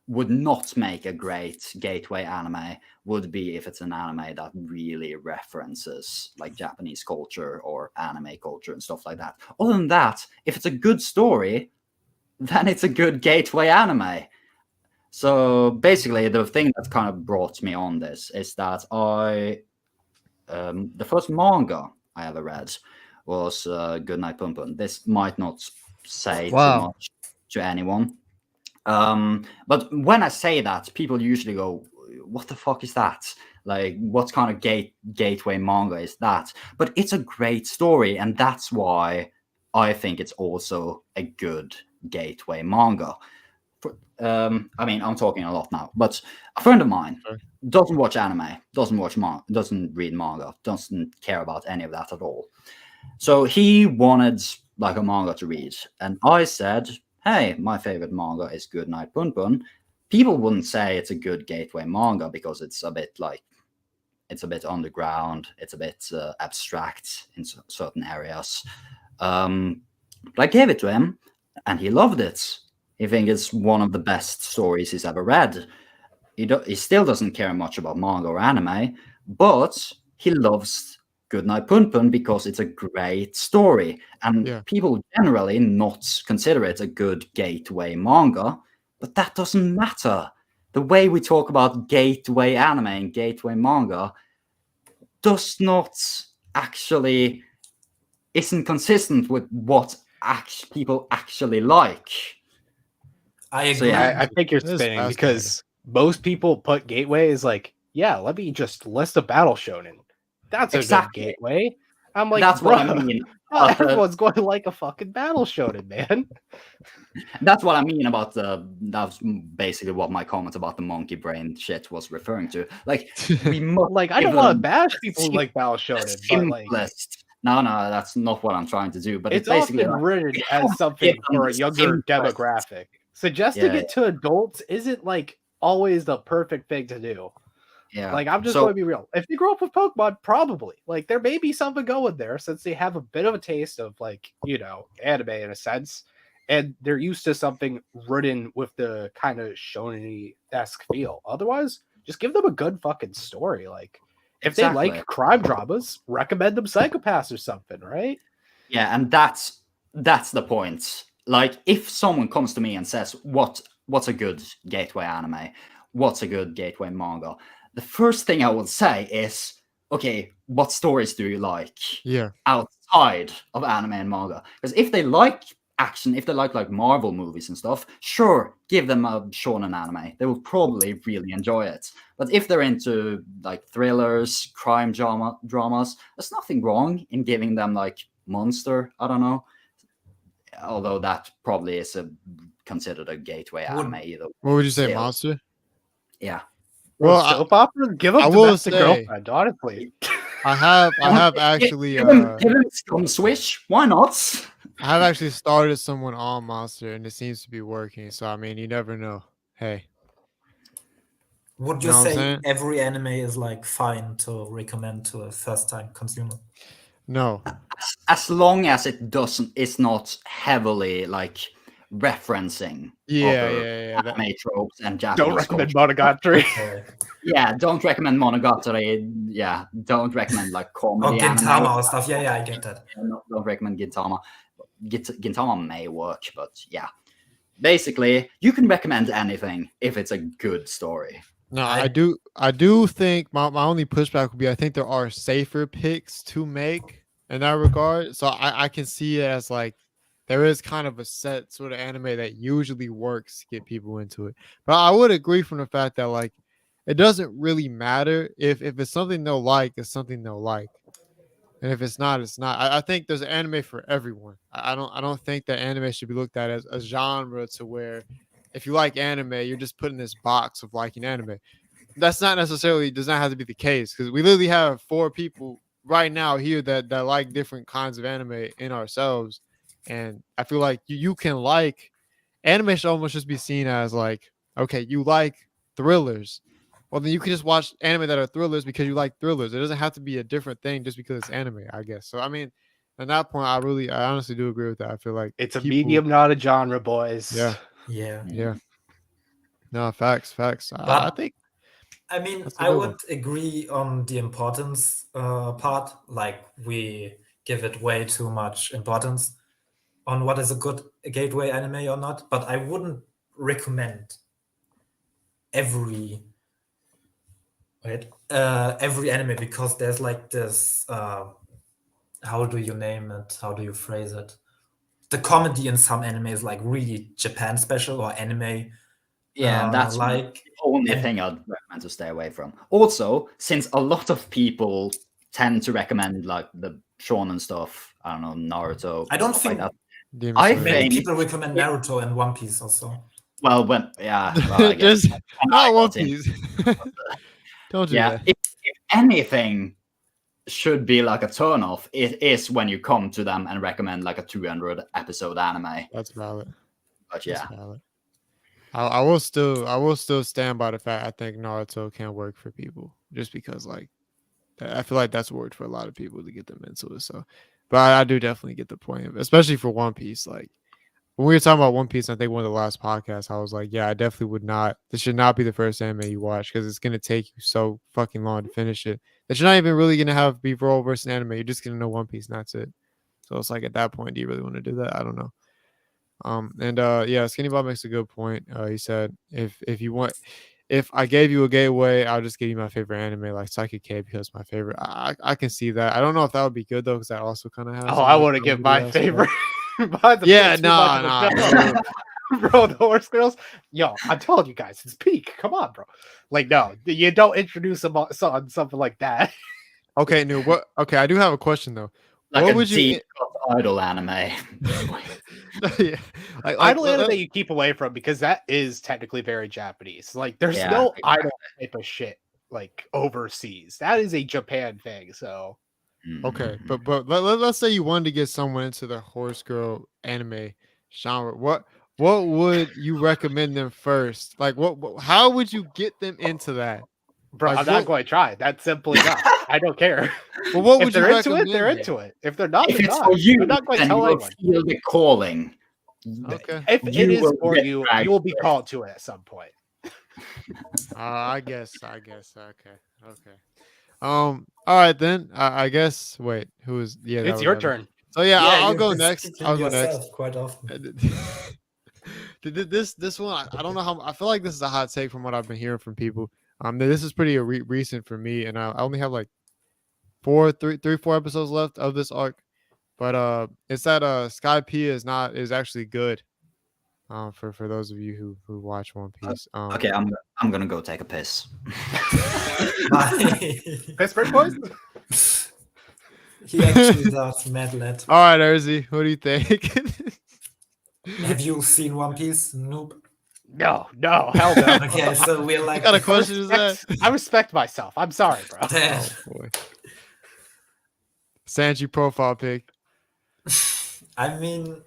would not make a great gateway anime would be if it's an anime that really references like Japanese culture or anime culture and stuff like that. Other than that, if it's a good story, then it's a good gateway anime. So basically, the thing that kind of brought me on this is that the first manga I ever read was Goodnight Pum Pum. This might not say too much to anyone. But when I say that, people usually go, what the fuck is that? Like, what kind of gateway manga is that? But it's a great story, and that's why I think it's also a good gateway manga. I mean, I'm talking a lot now, but a friend of mine doesn't watch anime, doesn't read manga, doesn't care about any of that at all. So he wanted like a manga to read, and I said, "Hey, my favorite manga is Goodnight Punpun." People wouldn't say it's a good gateway manga because it's a bit underground, it's a bit abstract in certain areas. But I gave it to him, and he loved it. He thinks it's one of the best stories he's ever read. He still doesn't care much about manga or anime, but he loves Goodnight Punpun because it's a great story. And people generally not consider it a good gateway manga, but that doesn't matter. The way we talk about gateway anime and gateway manga does not actually isn't consistent with what people actually like. I agree. So, yeah, I think you're spinning because most people put gateway as like, yeah, let me just list a battle shonen. That's a good gateway. I'm like, that's what I mean. Not everyone's going to like a fucking battle shonen, man. That's what I mean about that's basically what my comment about the monkey brain shit was referring to. Like, we must like, I don't want to bash people who like battle shonen, but like, no, that's not what I'm trying to do. But it's basically often written as something for a younger demographic. Suggesting it to adults isn't like always the perfect thing to do. Yeah. Like, I'm just going to be real. If you grew up with Pokemon, probably. Like, there may be something going there since they have a bit of a taste of, like, you know, anime in a sense. And they're used to something written with the kind of shonen-esque feel. Otherwise, just give them a good fucking story. Like, if they like crime dramas, recommend them Psychopaths or something, right? Yeah, and that's the point. Like, if someone comes to me and says, what's a good gateway anime? What's a good gateway manga? The first thing I would say is, okay, what stories do you like? Yeah. Outside of anime and manga. Because if they like action, if they like Marvel movies and stuff, sure, give them a shonen anime. They will probably really enjoy it. But if they're into like thrillers, crime dramas, there's nothing wrong in giving them like Monster. I don't know. Although that probably is considered a gateway anime either. What would you say, Monster? Yeah. Well, soap opera, give them Domestic Girlfriend, honestly. I have actually give them some Swish. Why not? I have actually started someone on Monster, and it seems to be working. So I mean, you never know. Hey, would you say every anime is like fine to recommend to a first-time consumer? No, as long as it's not heavily like referencing anime tropes and Japanese don't recommend Monogatari. Yeah, don't recommend Monogatari. Yeah, don't recommend like comedy or Gintama or stuff. Yeah, I get that. Don't recommend Gintama. Gintama may work, but yeah, basically you can recommend anything if it's a good story. No, I do think my only pushback would be I think there are safer picks to make in that regard. So I can see it as like there is kind of a set sort of anime that usually works to get people into it. But I would agree from the fact that like it doesn't really matter if it's something they'll like, it's something they'll like. And if it's not, it's not. I think there's an anime for everyone. I don't think that anime should be looked at as a genre to where if you like anime, you're just put in this box of liking anime. That's not necessarily does not have to be the case because we literally have 4 people right now here that like different kinds of anime in ourselves. And I feel like you can like anime should almost just be seen as like, okay, you like thrillers. Well, then you can just watch anime that are thrillers because you like thrillers. It doesn't have to be a different thing just because it's anime, I guess. So, I mean, at that point, I honestly do agree with that. I feel like it's a medium, not a genre, boys. Yeah. No, facts. I think. I mean, I would agree on the importance part. Like, we give it way too much importance on what is a good gateway anime or not. But I wouldn't recommend every anime because there's like this how do you name it, how do you phrase it, the comedy in some anime is like really Japan special or anime that's like the only thing I'd recommend to stay away from. Also, since a lot of people tend to recommend like the shonen stuff I don't know, Naruto. I don't stuff like think that. Demon I Slayer. many think- people recommend Naruto and One Piece also. Well, well, I guess. Just when I not One got in- Piece. Don't do Yeah, that. if anything should be like a turnoff, it is when you come to them and recommend like a 200 episode anime. That's valid. But That's yeah, valid. I will still stand by the fact I think Naruto can work for people just because like I feel like that's worked for a lot of people to get them into it. So, but I do definitely get the point, especially for One Piece. Like when we were talking about One Piece, I think one of the last podcasts, I was like, yeah, I definitely would not. This should not be the first anime you watch because it's gonna take you so fucking long to finish it. That you're not even really gonna have be role versus anime. You're just gonna know One Piece, and that's it. So it's like at that point, do you really want to do that? I don't know. Yeah, Skinny Bob makes a good point. He said if I gave you a gateway, I'll just give you my favorite anime like Psychic K because it's my favorite. I can see that. I don't know if that would be good though because that also kind of has. Oh, some, I like, want to give my comedy aspect. favorite. Behind the Yeah, too much of a nah. show. Bro, the horse girls. Yo, I told you guys, it's peak. Come on, bro. Like, no, you don't introduce them on something like that. Okay, what? Okay, I do have a question though. like What a would you? deep idol anime. Yeah, Idol anime you keep away from because that is technically very Japanese. Like, there's Yeah, no exactly. idol type of shit like overseas. That is a Japan thing. So Okay, Mhm. but let's say you wanted to get someone into the horse girl anime genre. What would you recommend them first? Like how would you get them into that? bro, Like I'm not going to try. That's simple enough. I don't care. Well, what If would you they're into recommend? it, they're into it. If they're not, If they're it's not. for you, I'm not going to then tell you will anyone. feel the calling. Okay, If it You is will for get you, dragged you will be to it. called to it at some point. I guess. Okay. All right then. I guess. Wait, who is? Yeah, that It's was your Evan. turn. So yeah, I'll you go just next. keep I'll go next. yourself quite often. This one I don't know how I feel like this is a hot take from what I've been hearing from people. This is pretty recent for me, and I only have like 4 episodes left of this arc, but it's that Skypiea is actually good. For those of you who watch One Piece. Okay, I'm gonna go take a piss. Pittsburgh boys? He actually does, Mad Lad. All right, Erzy, what do you think? Have you seen One Piece? Nope. No, hell no. Okay, so we're like What kind of the question is that? I respect myself. I'm sorry, bro. Oh boy. Sanji profile pic. I mean,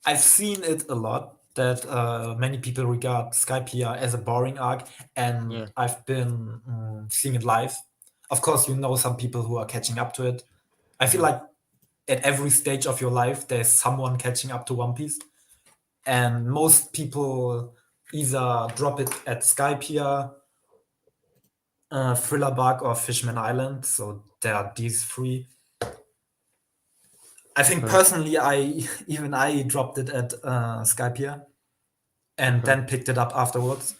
I've seen it a lot that many people regard Skypiea as a boring arc, and Yeah. I've been seeing it live. Of course, you know some people who are catching up to it. I feel like at every stage of your life, there's someone catching up to One Piece, and most people either drop it at Skypiea, Thriller Bark, or Fishman Island. So there are these three. I think Okay. personally, I dropped it at Skypiea and Okay. then picked it up afterwards.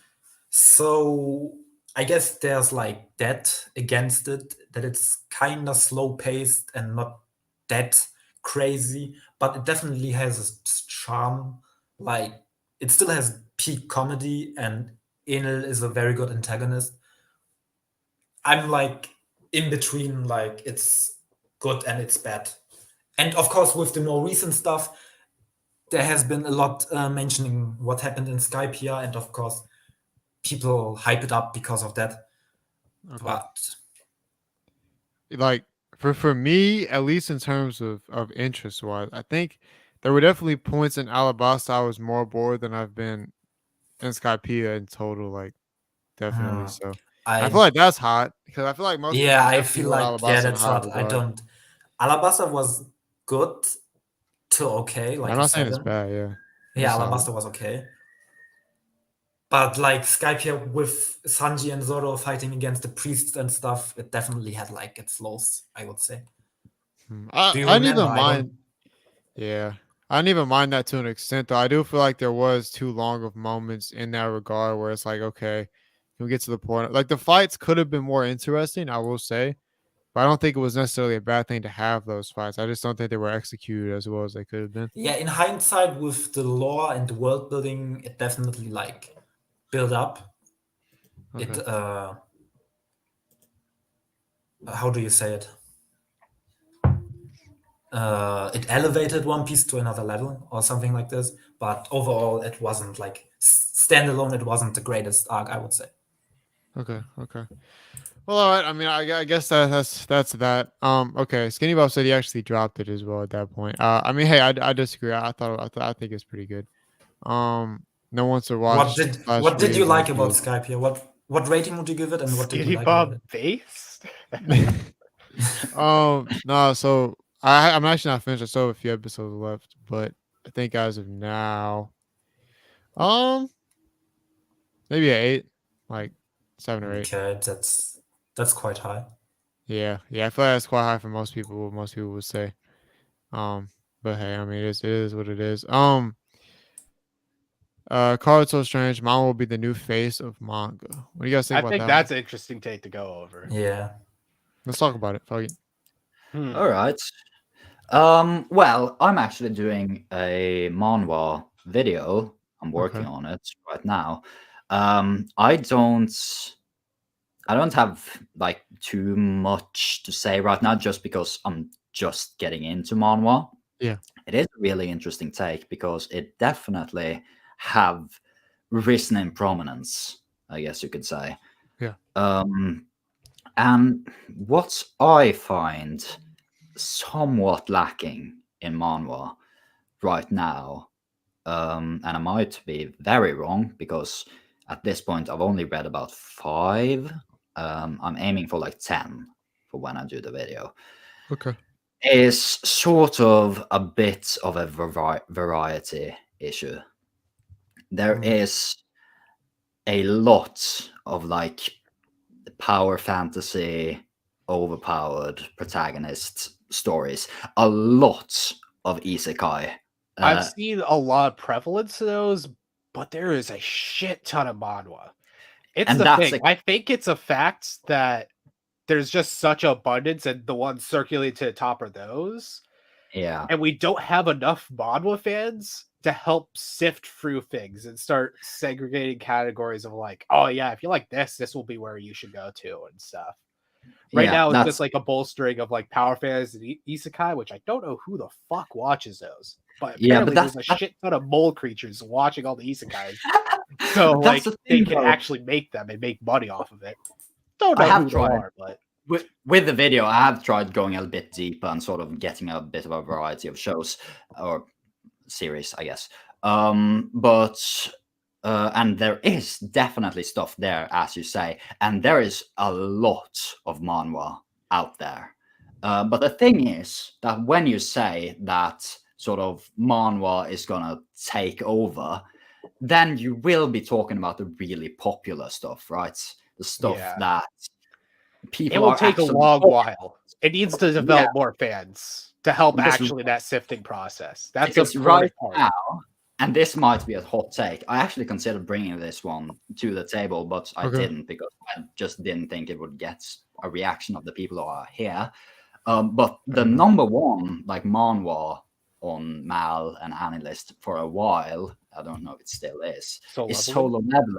So I guess there's like that against it, that it's kind of slow paced and not that crazy, but it definitely has a charm. Like it still has peak comedy, and Enel is a very good antagonist. I'm like in between, like it's good and it's bad. And of course, with the more recent stuff, there has been a lot mentioning what happened in Skypiea, and of course, people hype it up because of that. Okay. But Like for me, at least in terms of interest wise, I think there were definitely points in Alabasta I was more bored than I've been in Skypiea in total. Like definitely. So I feel I like that's hot because I feel like most people I definitely feel hold like Alabasta in that's high hot. I regard. don't. Alabasta was good to okay, like I'm a not saying it's 7. bad. Yeah. Yeah, It's solid. Alabasta was okay. But like Skypiea with Sanji and Zoro fighting against the priests and stuff, it definitely had like its lows, I would say. I Do you didn't remember? even I mind. don't. Yeah. I didn't even mind that to an extent, though. I do feel like there was too long of moments in that regard where it's like, okay, can we get to the point? Like the fights could have been more interesting, I will say, but I don't think it was necessarily a bad thing to have those fights. I just don't think they were executed as well as they could have been. Yeah, in hindsight, with the lore and the world building, it definitely like built up. Okay. It how do you say it? it elevated One Piece to another level or something like this. But overall, it wasn't like standalone. It wasn't the greatest arc, I would say. Okay. Well, all right. I mean, I guess that's that. Okay. Skinny Bob said he actually dropped it as well at that point. I mean, hey, I disagree. I think it's pretty good. No one to watch What did you like about Skype? Skype here? What rating would you give it, and what did you Skinny like about Bob it? based. No, so I'm actually not finished. I still have a few episodes left, but I think as of now, um, maybe an 8, like 7 or 8. Okay, that's quite high. Yeah, I feel like that's quite high for most people. What most people would say. But hey, I mean, it is what it is. Card So Strange. Mom will be the new face of manga. What do you guys think I about think that? that's an interesting take to go over. Yeah. Let's talk about it. Fuck it. All right. Well, I'm actually doing a manhwa video. I'm working on it right now. I don't have like too much to say right now, just because I'm just getting into manhwa. Yeah. It is a really interesting take because it definitely have risen in prominence, I guess you could say. Yeah. And what I find somewhat lacking in manhwa right now, and I might be very wrong because at this point I've only read about 5. I'm aiming for like 10 for when I do the video. Okay. Is sort of a bit of a variety issue. There is a lot of like power fantasy, overpowered protagonist stories, a lot of isekai. I've seen a lot of prevalence to those, but there is a shit ton of manhwa. It's the thing. I think it's a fact that there's just such abundance, and the ones circulating to the top are those. Yeah. And we don't have enough manhwa fans to help sift through things and start segregating categories of like, oh yeah, if you like this will be where you should go to and stuff. Right now, it's just like a bolstering of like power fans and isekai, which I don't know who the fuck watches those. But apparently there's a shit ton of mole creatures watching all the isekais. So like they can actually make them and make money off of it. Don't know who they are, but with the video, I have tried going a bit deeper and sort of getting a bit of a variety of shows or series, I guess. And there is definitely stuff there, as you say, and there is a lot of manhwa out there. But the thing is that when you say that sort of manhwa is gonna take over, then you will be talking about the really popular stuff, right? The stuff that people. It will take a long while. It needs to develop more fans to help actually that sifting process. That's a right part. Now, and this might be a hot take. I actually considered bringing this one to the table, but I didn't because I just didn't think it would get a reaction of the people who are here. But the number one like manhwa on Mal and AniList for a while, I don't know if it still is Solo Leveling.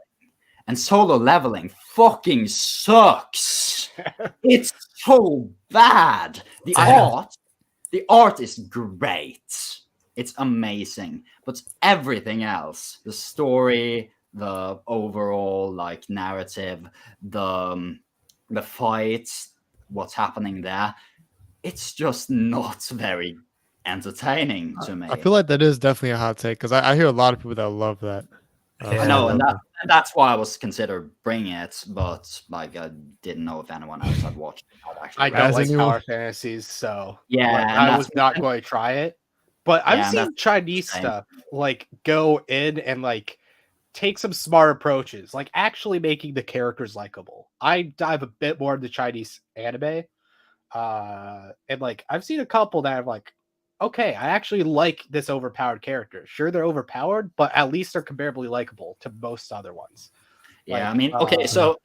And Solo Leveling fucking sucks. It's so bad. The art is great. It's amazing. But everything else, the story, the overall like narrative, the fights, what's happening there, it's just not very entertaining to me. I feel like that is definitely a hot take because I hear a lot of people that love that. I know, and that's why I was considered bringing it, but like I didn't know if anyone else had watched it. I don't like power fantasies, so I was not going to try it. But I've seen Chinese stuff like go in and like take some smart approaches, like actually making the characters likable. I dive a bit more into Chinese anime, and like I've seen a couple that have like, okay, I actually like this overpowered character. Sure, they're overpowered, but at least they're comparably likable to most other ones. Yeah, I mean, so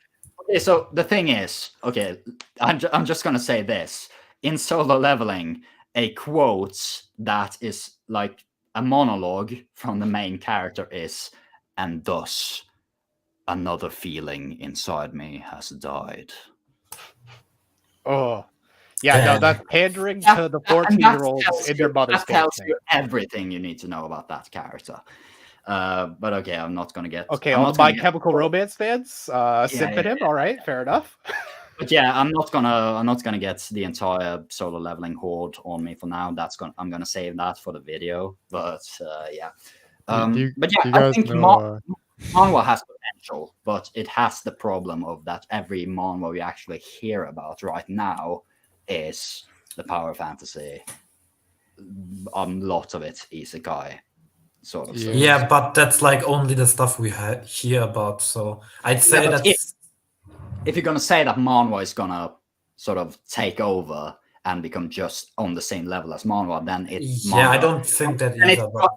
the thing is, I'm just gonna say this in Solo Leveling, a quote that is like a monologue from the main character is, and thus another feeling inside me has died. Oh, Yeah, no, Damn. that's pandering Yeah, to the and 14-year-olds in their mother's that tells basement. you everything you need to know about that character. But okay, I'm not gonna get. Okay, I'm all not the gonna My get- Chemical Romance fans sip yeah, at him. All right, fair enough. But yeah, I'm not gonna get the entire solo leveling horde on me for now. I'm gonna save that for the video. But yeah. But yeah, do you I guys think know? manhwa has potential, but it has the problem of that every manhwa we actually hear about right now is the power fantasy. A lot of it isekai sort of stuff. Yeah, but that's like only the stuff we hear about. So I'd say Yeah, but that's if you're gonna say that manhwa is gonna sort of take over and become just on the same level as manhwa, then it's yeah. I manhwa. don't think that And either. But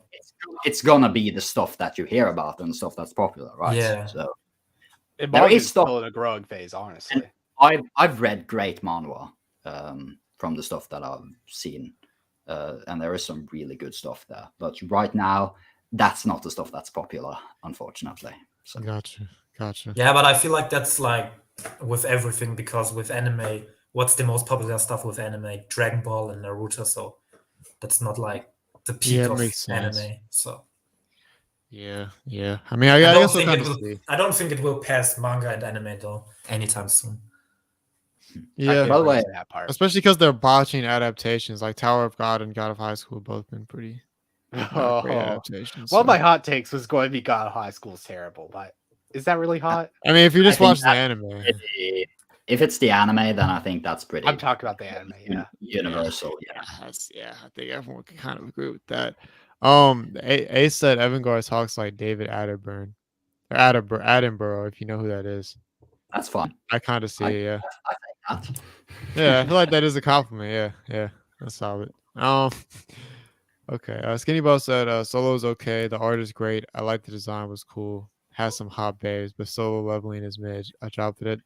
it's gonna be the stuff that you hear about and the stuff that's popular, right? Yeah. So And there manga's is stuff. still in a growing phase, honestly. I've read great manhwa from the stuff that I've seen, and there is some really good stuff there. But right now, that's not the stuff that's popular, unfortunately. So. Gotcha. yeah, but I feel like that's like with everything, because with anime, what's the most popular stuff with anime? Dragon Ball and Naruto. So that's not like the peak Yeah, it of makes sense. anime. So Yeah. I mean, I don't guess we'll think kind it of will. see. I don't think it will pass manga and anime though anytime soon. Yeah, By the way, that part. especially because they're botching adaptations. Like Tower of God and God of High School both been pretty not great adaptations. One of so. my hot takes was going to be God of High School is terrible, but is that really hot? I mean, if you just think watch the that- anime, if it's the anime, then I think that's pretty I'm talking about the anime, yeah. universal. Yeah. yeah, I think everyone can kind of agree with that. Ace said Evangaard talks like David Attenborough, or Attenborough, if you know who that is. That's fine. I kind of see it, yeah. I think that. Yeah, I feel like that is a compliment. Yeah, that's solid. Okay. Skinny Bow said solo's okay. The art is great. I like the design was cool. Has some hot babes, but solo leveling is mid. I dropped it at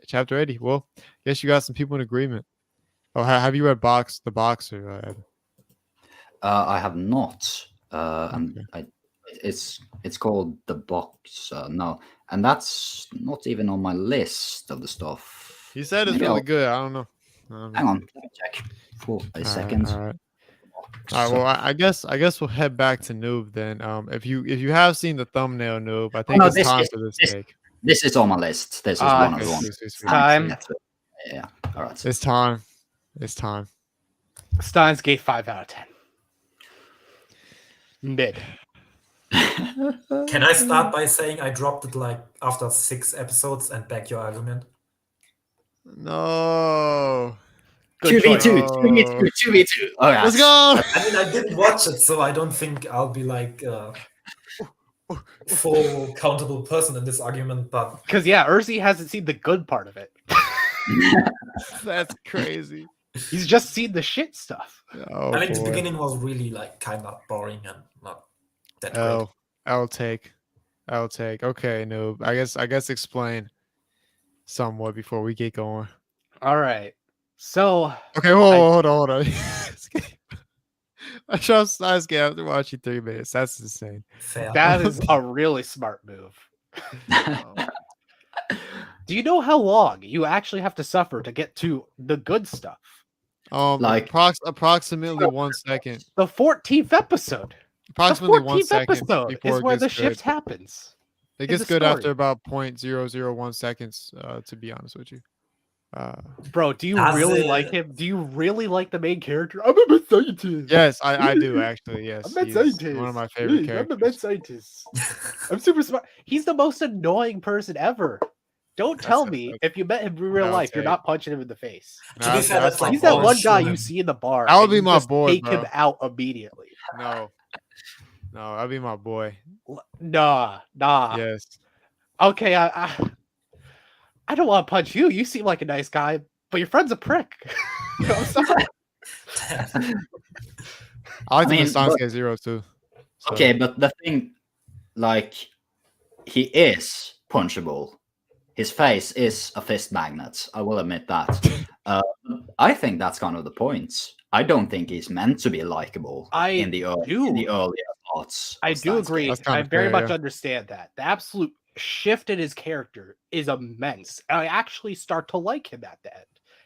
chapter 80. Well, guess you got some people in agreement. Oh, have you read The Boxer? Ed? I have not. And it's called The Box. No, and that's not even on my list of the stuff. He said it's Maybe really I'll- good. I don't know. Hang on, let me check for a second. All right. Well, I guess we'll head back to Noob then. If you have seen the thumbnail, Noob, I think no, it's this time is- for this this- take. This is on my list. This is one of the Okay, ones. sweet. Time. Yeah. All right. It's time. Steins gave 5 out of 10. Mid. Can I start by saying I dropped it like after 6 episodes and back your argument? No. Good choice. 2v2. Oh, yeah. Let's go. I mean, I didn't watch it, so I don't think I'll be like full countable person in this argument. But Because, yeah, Erzy hasn't seen the good part of it. That's crazy. He's just seen the shit stuff. Oh, I mean, the boy. beginning was really like kind of boring and not that great. Oh, I'll take. Okay, Noob. I guess explain somewhat before we get going. All right. So, Okay, hold on. I shot Steins game after watching 3 minutes. That's insane. Fair. that is a really smart move. Do you know how long you actually have to suffer to get to the good stuff? Like- approximately 1 second. The 14th episode. Approximately the 1 14th second episode before is where it the gets shift good. happens. It in gets the good story. after about 0.001 seconds. To be honest with you. Bro, do you Does really it- like him? Do you really like the main character? I'm a mad scientist. Yes, I do actually. Yes, I'm a mad he's scientist. one of my favorite Hey, I'm a mad characters. scientist. I'm super smart. He's the most annoying person ever. Don't tell me if you met him in real I'll life, you're take. not punching him in the face. To be fair, that's like He's that always one guy shown you him. see in the bar. That would and be you my just boy, Take him bro. out immediately. No, that'll be my boy. Nah. Yes. Okay, I don't want to punch you. You seem like a nice guy, but your friend's a prick. I'm sorry. I like I the mean, Steins but- Gate Zero too. So- Okay, but the thing, like, he is punchable. His face is a fist magnet. I will admit that. I think that's kind of the point. I don't think he's meant to be likable in the earlier parts. I of do Steins agree. Gate. That's kinda I very fair, much yeah. understand that. The absolute shift in his character is immense. And I actually start to like him at the end.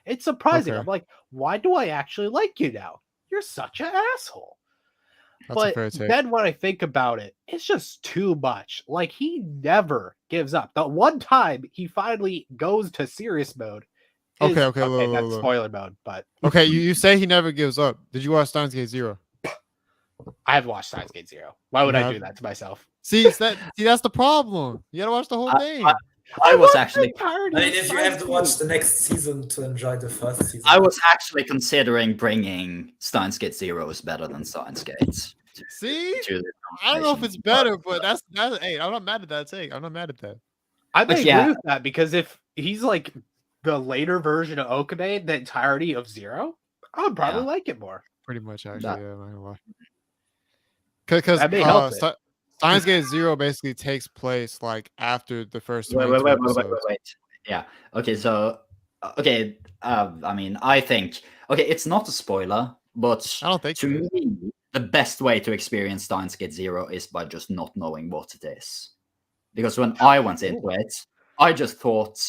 It's surprising. Okay. I'm like, why do I actually like you now? You're such an asshole. That's a But fair take. then when I think about it, it's just too much. Like, he never gives up. The one time he finally goes to serious mode is, Okay, look, that's look. spoiler mode, but Okay, you say he never gives up. Did you watch Steins Gate Zero? I have watched Steins Gate Zero. Why would You I have? do that to myself? See, that's the problem. You gotta watch the whole thing. I was actually I mean, if you have to watch the next season to enjoy the first season. I was actually considering bringing Steins Gate Zero is better than Steins Gate. See, to the I don't know if it's conversation, better, but that's hey, I'm not mad at that take. I'm not mad at that. I may yeah. agree with that because if he's like the later version of Okabe, the entirety of Zero, I would probably like it more. Pretty much, actually, That- yeah. I'm not gonna lie. Because That may help it. Steins Gate Zero basically takes place like after the first Wait, 22 wait. episodes. Yeah. Okay. So, okay. I mean, I think it's not a spoiler, but I don't think to it is. me, the best way to experience Steins Gate Zero is by just not knowing what it is. Because when I went into it, I just thought,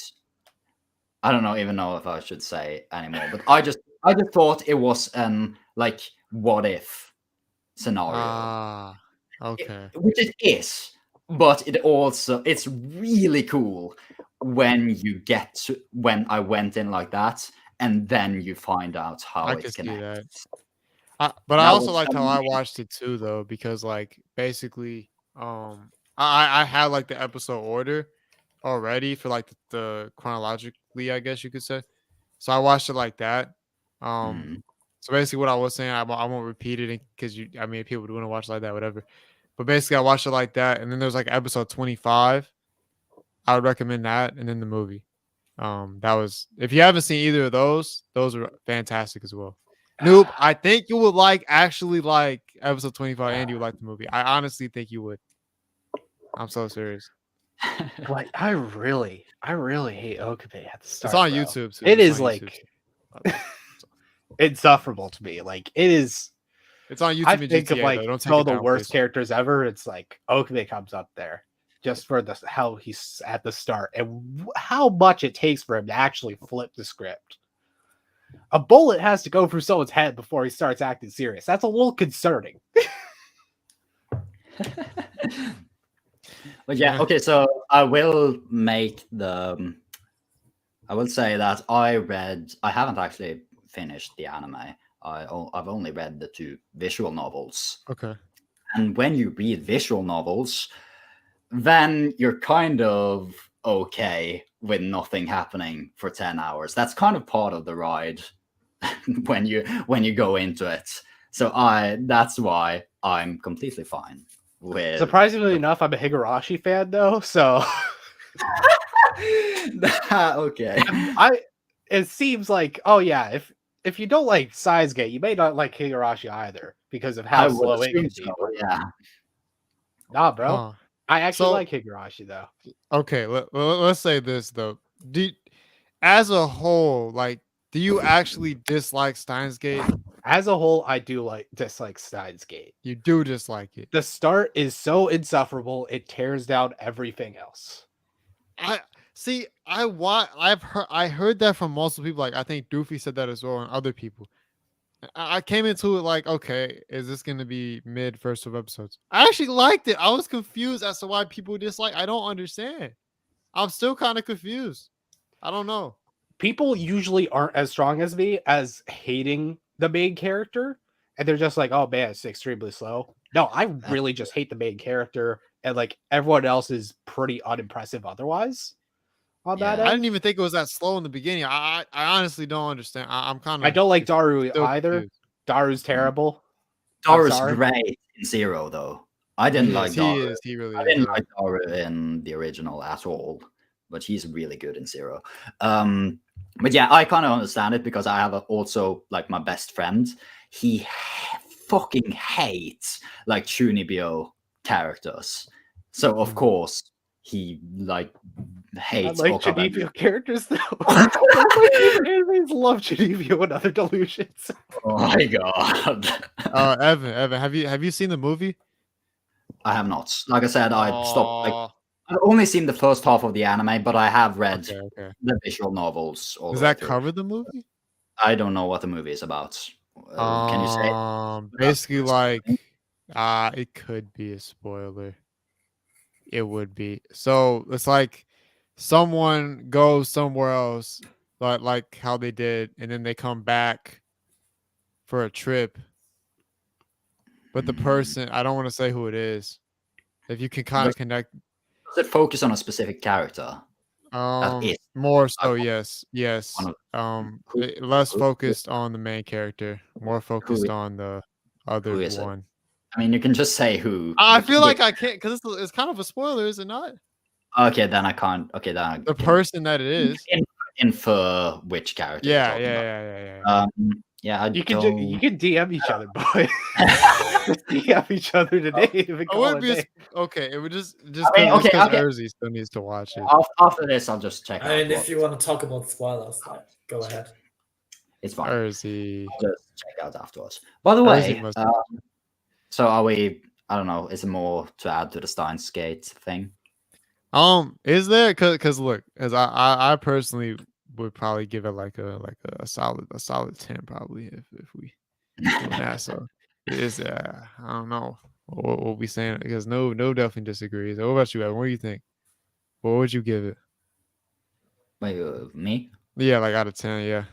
I don't even know if I should say anymore, but I just thought it was an like what if scenario. Ah, okay. Which it is, but it's really cool when you get to when I went in like that, and then you find out how I it's can see that. connected. But I That also was liked how I amazing. watched it too, though, because like basically, I had like the episode order already for like the chronologically, I guess you could say. So I watched it like that. Mhm. So basically, what I was saying, I won't repeat it because I mean, people do want to watch like that, whatever. But basically, I watched it like that, and then there's like episode 25. I would recommend that, and then the movie. That was if you haven't seen either of those are fantastic as well. Noob, I think you would actually like episode 25, and you would like the movie. I honestly think you would. I'm so serious. Like, I really hate Okabe at the start. It's on bro. YouTube too. It It's is on like YouTube, too. insufferable to me. Like, it is. It's on YouTube I and think GTA, of like though. Don't take some it of the down, worst please. characters ever. It's like Okabe comes up there just for the how he's at the start and how much it takes for him to actually flip the script. A bullet has to go through someone's head before he starts acting serious. That's a little concerning. But yeah, okay. So I will make the. I will say that I haven't actually finished the anime. I've only read the 2 visual novels. Okay. And when you read visual novels, then you're kind of okay with nothing happening for 10 hours. That's kind of part of the ride when you go into it. So that's why I'm completely fine with. Surprisingly enough, I'm a Higurashi fan though, so okay. It seems like, oh yeah, if you don't like Steins Gate, you may not like Higurashi either because of how I would slow it assume can be. so, yeah. Nah, bro. Huh. I actually So- like Higurashi though. Okay, let's say this though. As a whole, like, do you actually dislike Steins Gate? As a whole, I do dislike Steins Gate. You do dislike it. The start is so insufferable; it tears down everything else. I see. I heard that from multiple people. Like I think Doofy said that as well, and other people. I came into it like, okay, is this gonna be mid first of episodes? I actually liked it. I was confused as to why people dislike. I don't understand. I'm still kind of confused. I don't know. People usually aren't as strong as me as hating the main character, and they're just like, "Oh man, it's extremely slow." No, I really just hate the main character, and like everyone else is pretty unimpressive otherwise. On that Yeah. I end. didn't even think it was that slow in the beginning. I honestly don't understand. I'm kind of. I don't like Daru still either. confused. Daru's terrible. I'm Daru's sorry. great in Zero, though. I didn't like He Daru. is. He really I is. didn't like Daru in the original at all, but he's really good in Zero. But yeah, I kind of understand it because I have also like my best friend. He fucking hates like Chunibyo characters, so of course he like I hates. like Okabe. Chunibyo characters though. Enemies love Chunibyo and other delusions. Oh my god! Evan, have you seen the movie? I have not. Like I said, I stopped. Like, Aw, I've only seen the first half of the anime, but I have read okay. the visual novels. All Does the way that through. cover the movie? I don't know what the movie is about. Can you say? Basically, like, it could be a spoiler. It would be. So it's like someone goes somewhere else, like how they did, and then they come back for a trip. But the person, I don't want to say who it is. If you can kind of connect. Does it focus on a specific character? More so, Okay. yes. Who- Less who- focused on the main character, more focused is- on the other who is it? one. I mean, you can just say who. I feel like I can't because it's kind of a spoiler, is it not? Okay, then I can't. Okay, then I The can person that it is. infer which character. you're talking about. Yeah. You can DM each other, boy. DM each other today. Okay, it would just I mean, because okay. Erzy still needs to watch it. After this, I'll just check. I mean, if you want to talk about spoilers, go ahead. It's fine. Erzy. I'll just check out afterwards. By the way, must- so are we? I don't know. Is it more to add to the Steins Gate thing? Is there? Cause look, as I personally would probably give it like a solid 10 probably if we doing that. So is I don't know what we saying because no definitely disagrees. What about you, Evan? What do you think? What would you give it? Wait, me? Yeah, like out of 10. Yeah.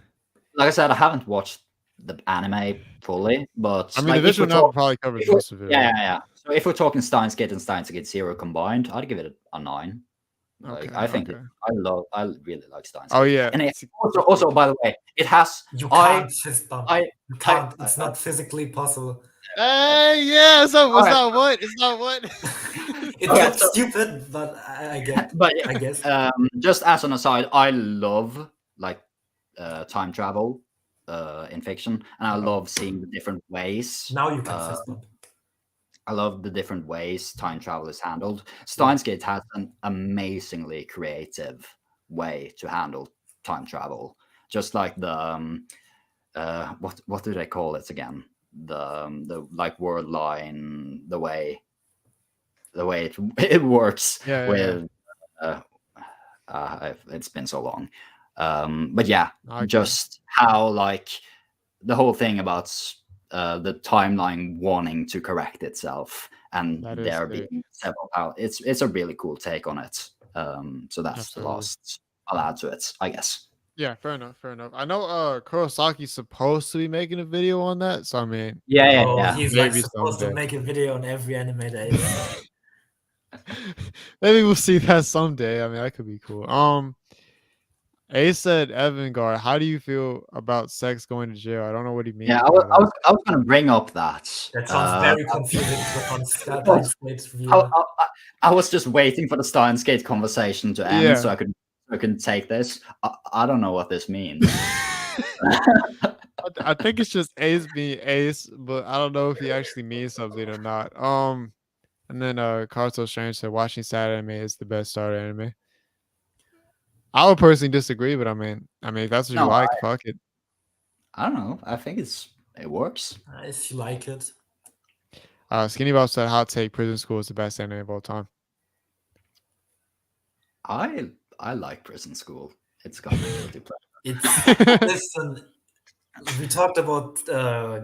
Like I said, I haven't watched the anime fully, but I mean, like, the visual novel probably covers most of it. Yeah. So if we're talking Steins Gate and Steins Gate Zero combined, I'd give it a 9. Like, Okay, I think okay. I really like Steins. Oh yeah, and it also, by the way, it has. You can't fist bump. You can't. It's not physically possible. Hey, yeah, so it's Alright. not what? It's not what? It's not stupid, but I get. But I guess. just as an aside, I love like time travel in fiction, and I love seeing the different ways. Now you can fist bump. I love the different ways time travel is handled. Steins Gate has an amazingly creative way to handle time travel. Just like the what do they call it again? The like word line, the way it works with. It's been so long, but yeah, just how like the whole thing about the timeline wanting to correct itself and there being several powers. It's a really cool take on it. So that's the last I'll add to it, I guess. Yeah, fair enough. I know Kurosaki's supposed to be making a video on that, so I mean, yeah. He's like supposed to make a video on every anime day. Maybe we'll see that someday. I mean, that could be cool. A said, Evangaard, how do you feel about sex going to jail? I don't know what he means. Yeah, I was going to bring up that. That sounds very confusing on Steins Gate's view. I was just waiting for the Steins Gate conversation to end so I can take this. I don't know what this means. I think it's just Ace being Ace, but I don't know if he actually means something or not. And then Carto Strange said watching sad anime is the best starter anime. I would personally disagree, but I mean, if that's what you like, fuck it. I don't know. I think it works. If you like it. Skinny Bob said hot take, Prison School is the best anime of all time. I like Prison School. It's got me guilty pleasure. Listen, we talked about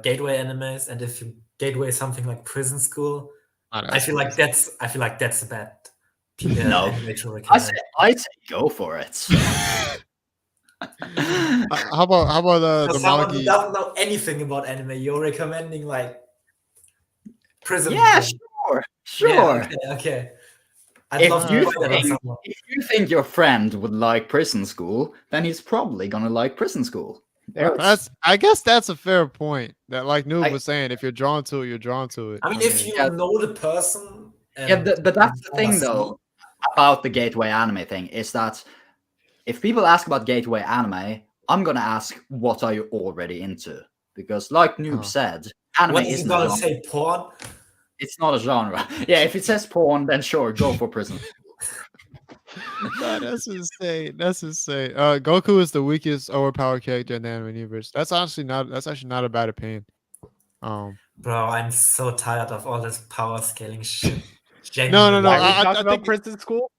gateway animes, and if you gateway something like Prison School, I feel like that's a bad. No, I say go for it. How about the someone Magi? who doesn't know anything about anime, you're recommending like Prison? Yeah, sure. Yeah, okay. If you think your friend would like Prison School, then he's probably gonna like Prison School. I guess that's a fair point. That like Noob was saying, if you're drawn to it, you're drawn to it. I mean, if you know the person. But that's the thing though about the gateway anime thing is that if people ask about gateway anime, I'm gonna ask what are you already into? Because like Noob said, anime isn't gonna say porn. It's not a genre. Yeah, if it says porn, then sure, go for Prison. No, that's insane. Goku is the weakest overpowered character in the anime universe. That's actually not a bad opinion. Bro, I'm so tired of all this power scaling shit. No. I think Prison School.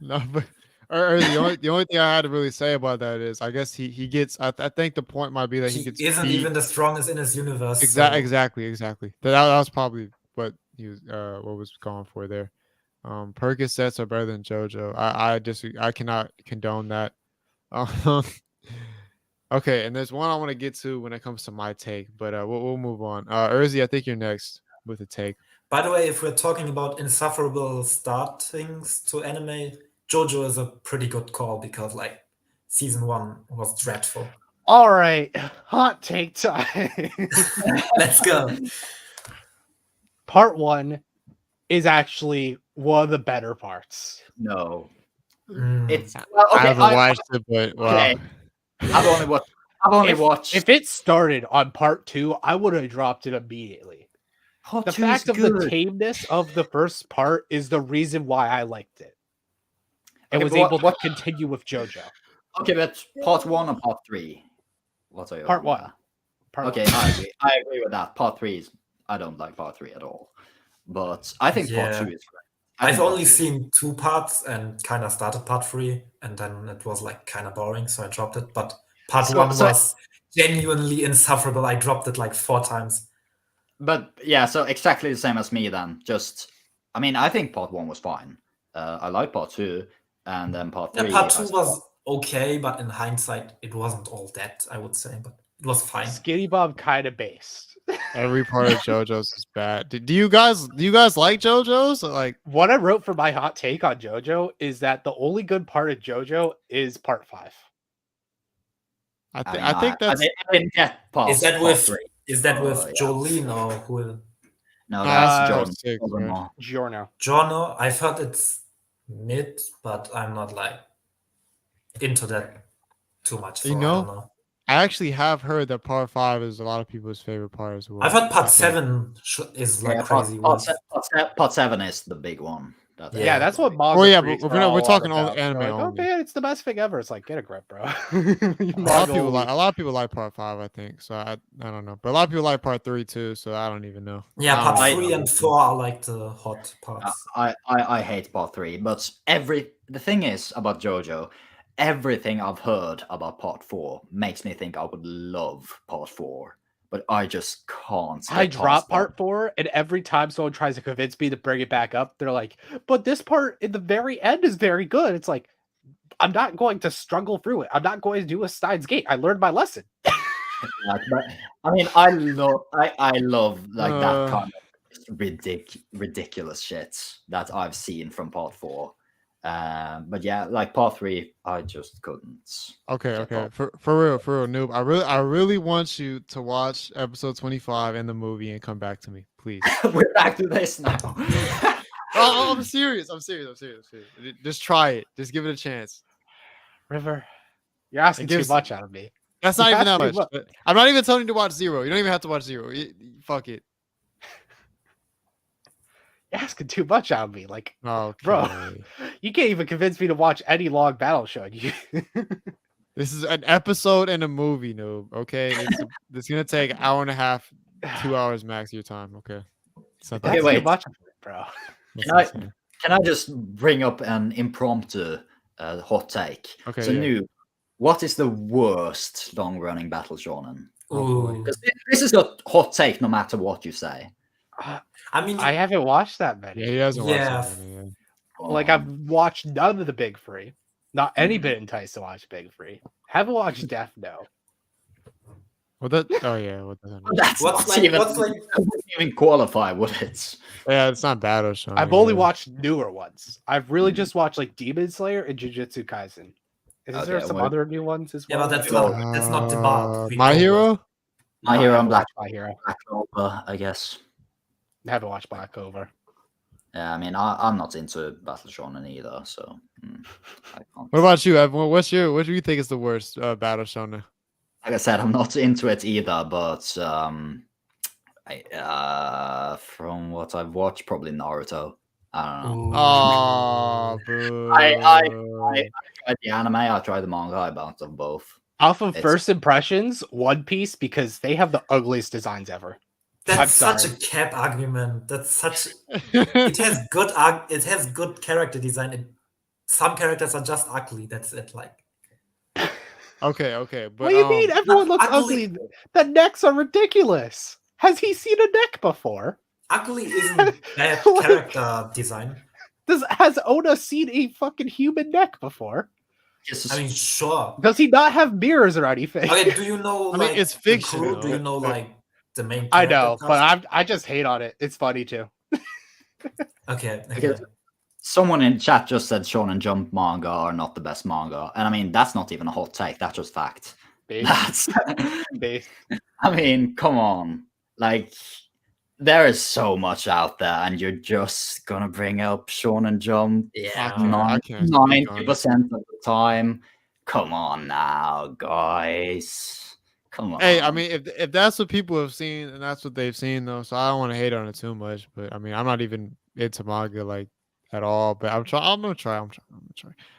No, but Or the only thing I had to really say about that is, I guess he gets. I think the point might be that he He gets isn't beat. even the strongest in his universe. So Exactly. That was probably what he was what was going for there. Percocets are better than JoJo. I disagree. I cannot condone that. Um, okay, and there's one I want to get to when it comes to my take, but we'll move on. Erzy, I think you're next with a take. by the way, if we're talking about insufferable startings to anime, JoJo is a pretty good call because like season 1 was dreadful. All right, hot take time. Let's go. Part 1 is actually one of the better parts. No, Mm. it's well, okay. I haven't watched it, but wow. okay. I've only watched. If it started on part 2, I would have dropped it immediately. Part The 2 is fact of the good. tameness of the first part is the reason why I liked it. And Okay, was but able what- to continue with JoJo. Okay, but part 1 or part 3? What are you Part on 1. there? Part Okay, one. I agree with that. Part 3 is I don't like part 3 at all, but I think part Yeah. 2 is great. I I've think part only 2 is- seen 2 parts and kind of started part 3, and then it was like kind of boring, so I dropped it. But part So- 1 so- was genuinely insufferable. I dropped it like 4 times. But yeah, so exactly the same as me then. Just, I mean, I think part 1 was fine. I like part 2, and then part 3. Yeah, part 2 was okay, but in hindsight, it wasn't all that, I would say. But it was fine. Skinny Bob kind of based. Every part of JoJo's is bad. Do you guys like JoJo's? Like, What I wrote for my hot take on JoJo is that the only good part of JoJo is part 5. I think that's I didn't get past Is that part with 3. is that with Oh, yeah. Jolene or who? No, that's that's part John. 6, right? Giorno. Giorno? I've heard it's mid, but I'm not like into that too much. So You I know? don't know. I actually have heard that part 5 is a lot of people's favorite part as well. I've heard part I think. 7 is like Yeah, crazy. part 7 is the big one. Yeah, Yeah. that's what manga Oh yeah, but freaks we're are not- we're all talking about. only anime They're like, oh only. man, it's the best thing ever. It's like, get a grip, bro. A lot of people like part 5, I think. So I don't know, but a lot of people like part 3 too. So I don't even know. Yeah, I part don't I- 3 know. and 4 are like the hot parts. I hate part 3, but the thing is about JoJo, everything I've heard about part 4 makes me think I would love part 4, but I just can't. I get drop past part 4, and every time someone tries to convince me to bring it back up, they're like, but this part in the very end is very good. It's like, I'm not going to struggle through it. I'm not going to do a Steins Gate. I learned my lesson. Like, but I mean, I love like that kind of ridiculous shit that I've seen from part 4. But yeah, like part 3, I just couldn't. Okay. get For real, noob. I really want you to watch episode 25 and the movie and come back to me, please. We're back to this now. I'm serious. Just try it. Just give it a chance. River, you're asking too gives- much out of me. That's not You even that have to, much. But I'm not even telling you to watch Zero. You don't even have to watch Zero. Fuck it. You're asking too much out of me. Like, Okay. bro, you can't even convince me to watch any long battle show. This is an episode and a movie, noob. Okay, it's gonna take an hour and a half, 2 hours max of your time. Okay. It's not that That's wait. too much, bro. that's Can insane. Can I just bring up an impromptu hot take? Okay. So, yeah. Noob, what is the worst long-running battle shonen? Ooh. Because this is a hot take, no matter what you say. I mean, I haven't watched that many. Yeah, he hasn't Yeah. watched it. Yeah. Like, I've watched none of the big three. Not any bit enticed to watch big three. Haven't watched Death Note. Well, that. Oh yeah. What does that mean? That's What's not like- even, what's like- it wouldn't even qualify, would it? Yeah, it's not battle show. I've only watched newer ones. I've really just watched like Demon Slayer and Jujutsu Kaisen. Is there Okay, some well- other new ones as well? yeah, but that's not the bar. My Hero. My No, I Hero haven't and Black watched My Hero. Clover, I guess. I haven't watched Black Clover. Yeah, I mean, I'm not into battle shonen either, so I can't. What about you, Evan? What do you think is the worst battle shonen? Like I said, I'm not into it either, but from what I've watched, probably Naruto. I don't know. Oh, boo. I tried the anime, I tried the manga, I bounced them both. Off of It's- first impressions, One Piece, because they have the ugliest designs ever. I'm That's such sorry. a cap argument. That's such. It has good. It has good character design. It's some characters are just ugly. That's it. Like, Okay, but What do you mean? Everyone looks ugly- ugly. The necks are ridiculous. Has he seen a neck before? ugly isn't bad Like- character design. Has Oda seen a fucking human neck before? I mean, sure. Does he not have mirrors or anything? Okay, do you know? I mean, Like, it's the fiction, crew? though. Do you know like the main? I know, character but cast? I just hate on it. It's funny too. Okay. Because someone in chat just said Shonen Jump manga are not the best manga, and I mean that's not even a hot take. That's just fact. Base, That's. base. I mean, come on. Like, there is so much out there, and you're just gonna bring up Shonen Jump Yeah. I can't speak on it. 90% of the time. Come on now, guys. Come on. Hey, I mean, if that's what people have seen and that's what they've seen, though, so I don't want to hate on it too much. But I mean, I'm not even into manga like at all. But I'm gonna try.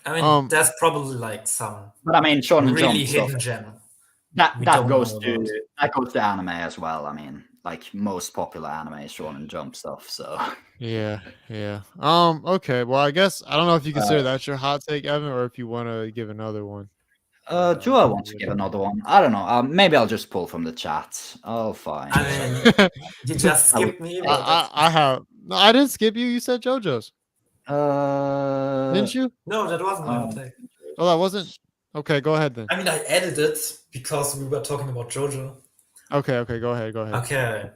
I mean, there's probably like some but I mean, Shonen really Jump hidden stuff. gem. That we that don't goes know to about. that goes to anime as well. I mean, like most popular anime is Shonen Jump stuff. So Yeah. Okay. Well, I guess I don't know if you consider that your hot take, Evan, or if you want to give another one. do I want to give another one? I don't know. Maybe I'll just pull from the chat. I'll find. I mean, you just skipped me. but I have. No, I didn't skip you. You said JoJo's, didn't you? no, that wasn't my take. Oh, that wasn't. Okay, go ahead then. I mean, I added it because we were talking about JoJo. Okay, go ahead. Okay.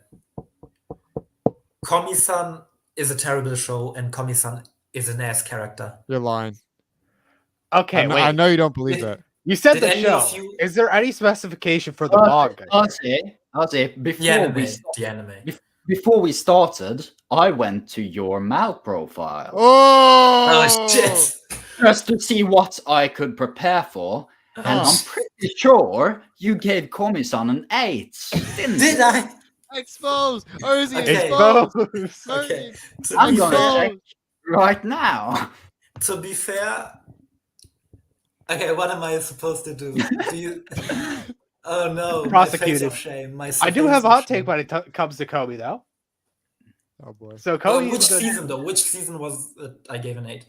Komi-san is a terrible show, and Komi-san is an ass character. You're lying. Okay, wait. I know you don't believe that. You said Did the any show. of you- Is there any specification for the manga? I'll say. The anime. Before we started, I went to your Mal profile Oh, shit! just to see what I could prepare for, and Oh. I'm pretty sure you gave Komi-san an 8. Did I? Exposed. Erzy, Okay. exposed. Exposed. Okay. Erzy, To I'm be gonna fair, check right now. to be fair. Okay, what am I supposed to do? Do you? Oh no! Prosecuted. My face of shame. My I do face have a of hot shame. take when it comes to Kobe, though. Oh boy. So Kobe Which is a good. season though? Which season was it? I gave an 8.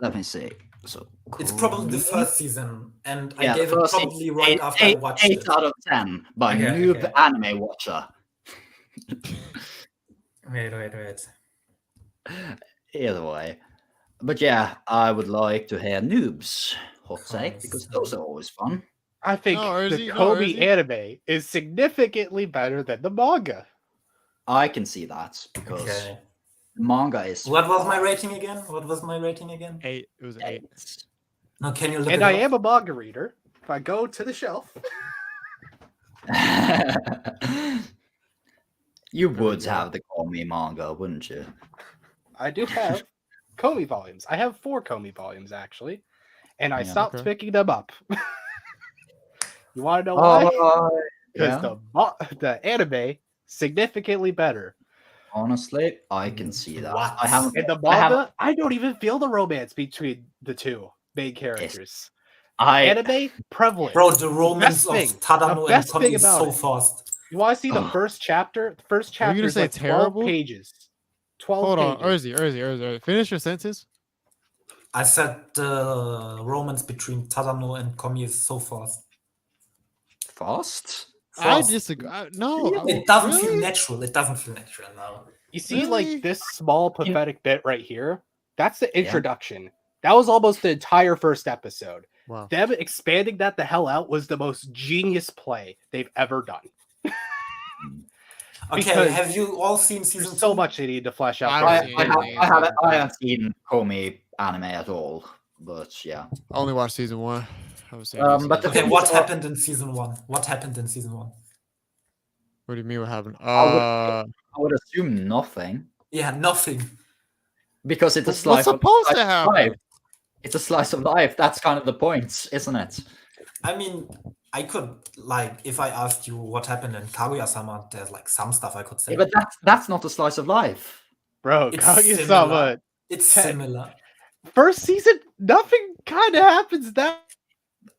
Let me see. So It's probably the first season, and Yeah, I gave it first probably right after I watched 8 it. out of 10 by Okay, Noob okay. Anime Watcher. Wait. Either way. But yeah, I would like to hear Noob's hot take because those are always fun. I think No, the Erzy, Kobe Erzy. anime is significantly better than the manga. I can see that because Okay. manga is. What was my rating again? 8. It was an 8. No, can you look And it I up? am a manga reader. If I go to the shelf, You would have the Komi manga, wouldn't you? I do have Kobe volumes. I have 4 Kobe volumes actually, and I Yeah, stopped okay. picking them up. You want to know why? Because yeah. the anime significantly better. Honestly, I can see that. What? I haven't. In the I have- manga, I don't even feel the romance between the two main characters. Anime prevalent. Bro, the romance of thing- Tadano the and best Komi thing is about so it- fast. You want to see the Ugh. first chapter? The first Are you chapter gonna is say like 12 terrible? pages. 12 Hold on, pages. Erzy. Finish your sentence. I said the romance between Tadano and Komi is so fast. Fast? I Fast. disagree. No, It doesn't feel really? natural. It doesn't feel natural now. You see, Really? like this small pathetic bit right here. That's the introduction. That was almost the entire first episode. Wow. Them expanding that the hell out was the most genius play they've ever done. Okay, Because have you all seen season There's so 2? much they need to flesh out. I for haven't season seen two. I haven't seen Komi anime at all, but yeah. I only watched season 1. I was saying. But the Okay, thing what is, happened in season 1? What happened in season 1? What do you mean? What happened? I would assume nothing Yeah, nothing. because it's a What's slice supposed of to happen? life. It's a slice of life. That's kind of the point, isn't it? I mean, I could, like, if I asked you what happened in Kaguya-sama, there's, like, some stuff I could say. Yeah, but that's not a slice of life. Bro, It's Kaguya-sama. similar. It's Ten- similar. First season, nothing kind of happens that.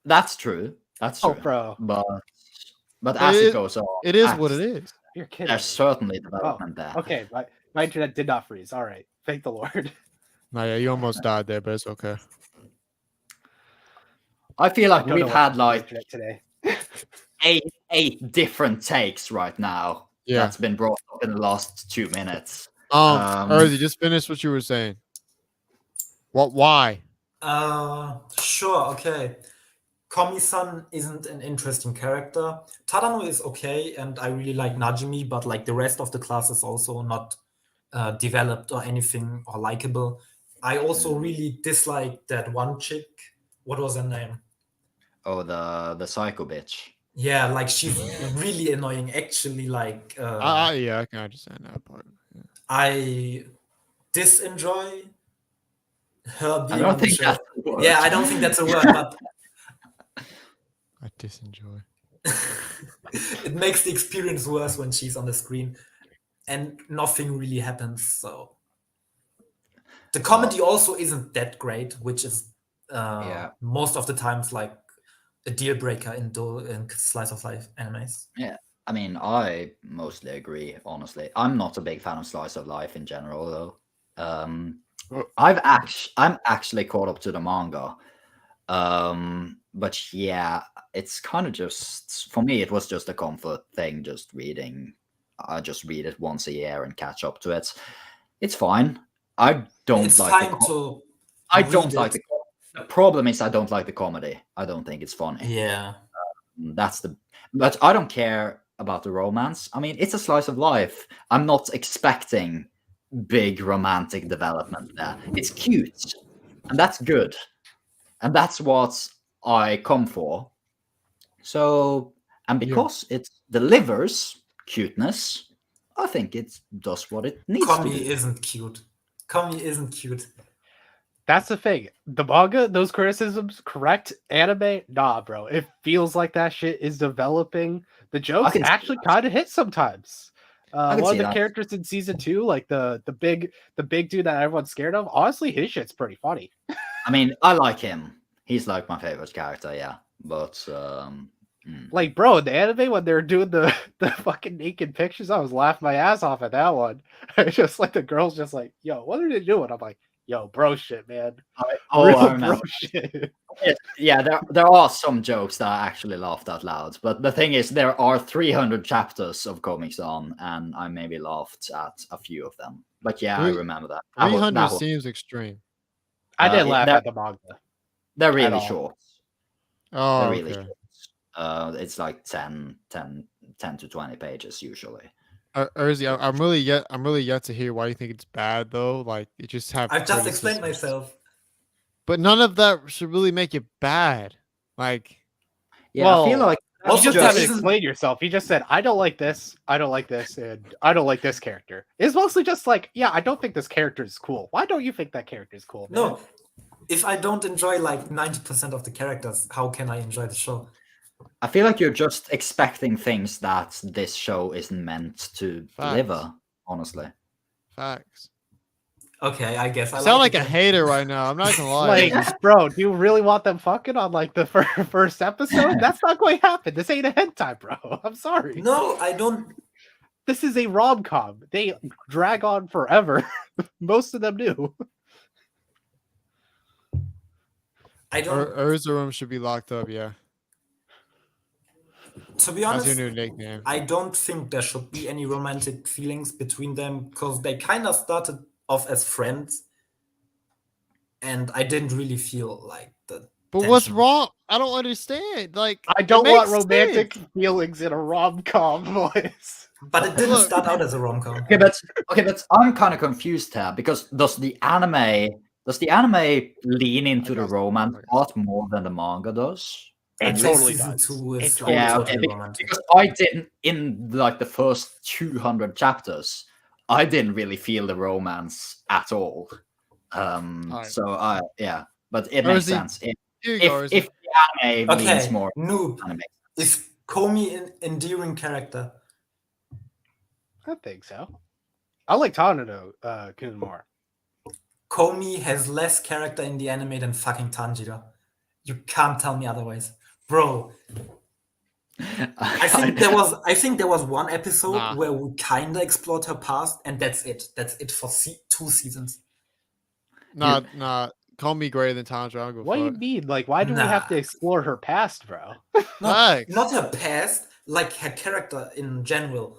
That's true. That's true. Oh, bro, But as It it is- goes on, It is what it is. you're kidding. there's me. certainly development there. Okay, my internet did not freeze. All right, thank the Lord. No, yeah, you almost died there, but it's okay. I feel like don't know we've what had to do like with it today. eight different takes right now Yeah. that's been brought up in the last 2 minutes. Erzy, just finish what you were saying. What? Why? Sure, okay. Komi-san isn't an interesting character. Tadano is okay, and I really like Najimi, but like the rest of the class is also not developed or anything or likable. I also really dislike that one chick. What was her name? Oh, the psycho bitch. Yeah, like she's really annoying. Actually, like Yeah, I can understand that part. Yeah. I disenjoy her being I don't on the think show. that's the word. Yeah, I don't think that's a word, but I disenjoy. it makes the experience worse when she's on the screen and nothing really happens. So the comedy also isn't that great, which is most of the times like a deal breaker in slice of life animes. Yeah, I mean, I mostly agree. Honestly, I'm not a big fan of slice of life in general, though. I'm actually caught up to the manga, but yeah, it's kind of just for me. It was just a comfort thing, just reading. I just read it once a year and catch up to it. It's fine. I don't It's like fine to. I don't read like it. the problem is I don't like the comedy. I don't think it's funny. Yeah. But I don't care about the romance. I mean, it's a slice of life. I'm not expecting big romantic development there. It's cute, and that's good, and that's what I come for. So, and because it delivers cuteness, I think it does what it needs to Komi do. isn't cute. Komi isn't cute. That's the thing. The manga, those criticisms, correct? Anime, nah, bro. It feels like that shit is developing. The jokes can see actually that. kind of hit sometimes. can One see of the that. characters in season 2, like the big dude that everyone's scared of, honestly, his shit's pretty funny. I mean, I like him. He's like my favorite character, yeah. But Like, bro, in the anime when they're doing the fucking naked pictures, I was laughing my ass off at that one. It's just like the girl's just like, yo, what are they doing? I'm like, yo, bro shit, man. I Real remember. bro shit. Yeah, there are some jokes that I actually laughed out loud. But the thing is, there are 300 chapters of comics on, and I maybe laughed at a few of them. But yeah, I remember that. 300 seems extreme. I did laugh at the manga. They're really all. short. Oh, They're really okay. short. It's like 10 to 20 pages usually. Erzy, I'm really yet to hear why you think it's bad though. Like it just have. I've just explained myself. But none of that should really make it bad. Like, Yeah, Well, I feel like you Also, just there haven't isn't- explained yourself. You just said, I don't like this, I don't like this, and I don't like this character. It's mostly just like, yeah, I don't think this character is cool. Why don't you think that character is cool, man? No, if I don't enjoy like 90% of the characters, how can I enjoy the show? I feel like you're just expecting things that this show isn't meant to Facts. deliver, honestly. facts. Okay, I guess I You sound like it a then. hater right now. I'm not gonna lie. Like, bro, do you really want them fucking on like the first episode? That's not going to happen. This ain't a hentai, bro. I'm sorry. No, I don't. This is a rom-com. They drag on forever. Most of them do. I don't. Erzurum should be locked up. Yeah, To be that's honest, your new nickname. I don't think there should be any romantic feelings between them because they kind of started off as friends, and I didn't really feel like the. But what's tension. wrong? I don't understand. Like, I it don't want makes romantic sense. feelings in a rom-com voice. But it didn't Look. start out as a rom com. Okay, but I'm kind of confused here because does the anime lean into the got romance it. part more than the manga does? It At totally least season does. 2 is It like Yeah, totally okay, romantic. because I didn't in like the first 200 chapters, I didn't really feel the romance at all. Alright. So yeah, but it makes Erzy, sense. Here you go, If Erzy. the anime leans Okay, more, noob. anime. Is Komi an endearing character? I think so. I like Tanado Kun more. Komi has less character in the anime than fucking Tanjiro. You can't tell me otherwise, bro. I think there was one episode Nah. where we kinda explored her past, and that's it. That's it for 2 seasons. Nah. call me greater than Tanjiro. I don't give a What do you fuck. mean? Like, why do we have to Nah. explore her past, bro? Facts. Not her past, like her character in general.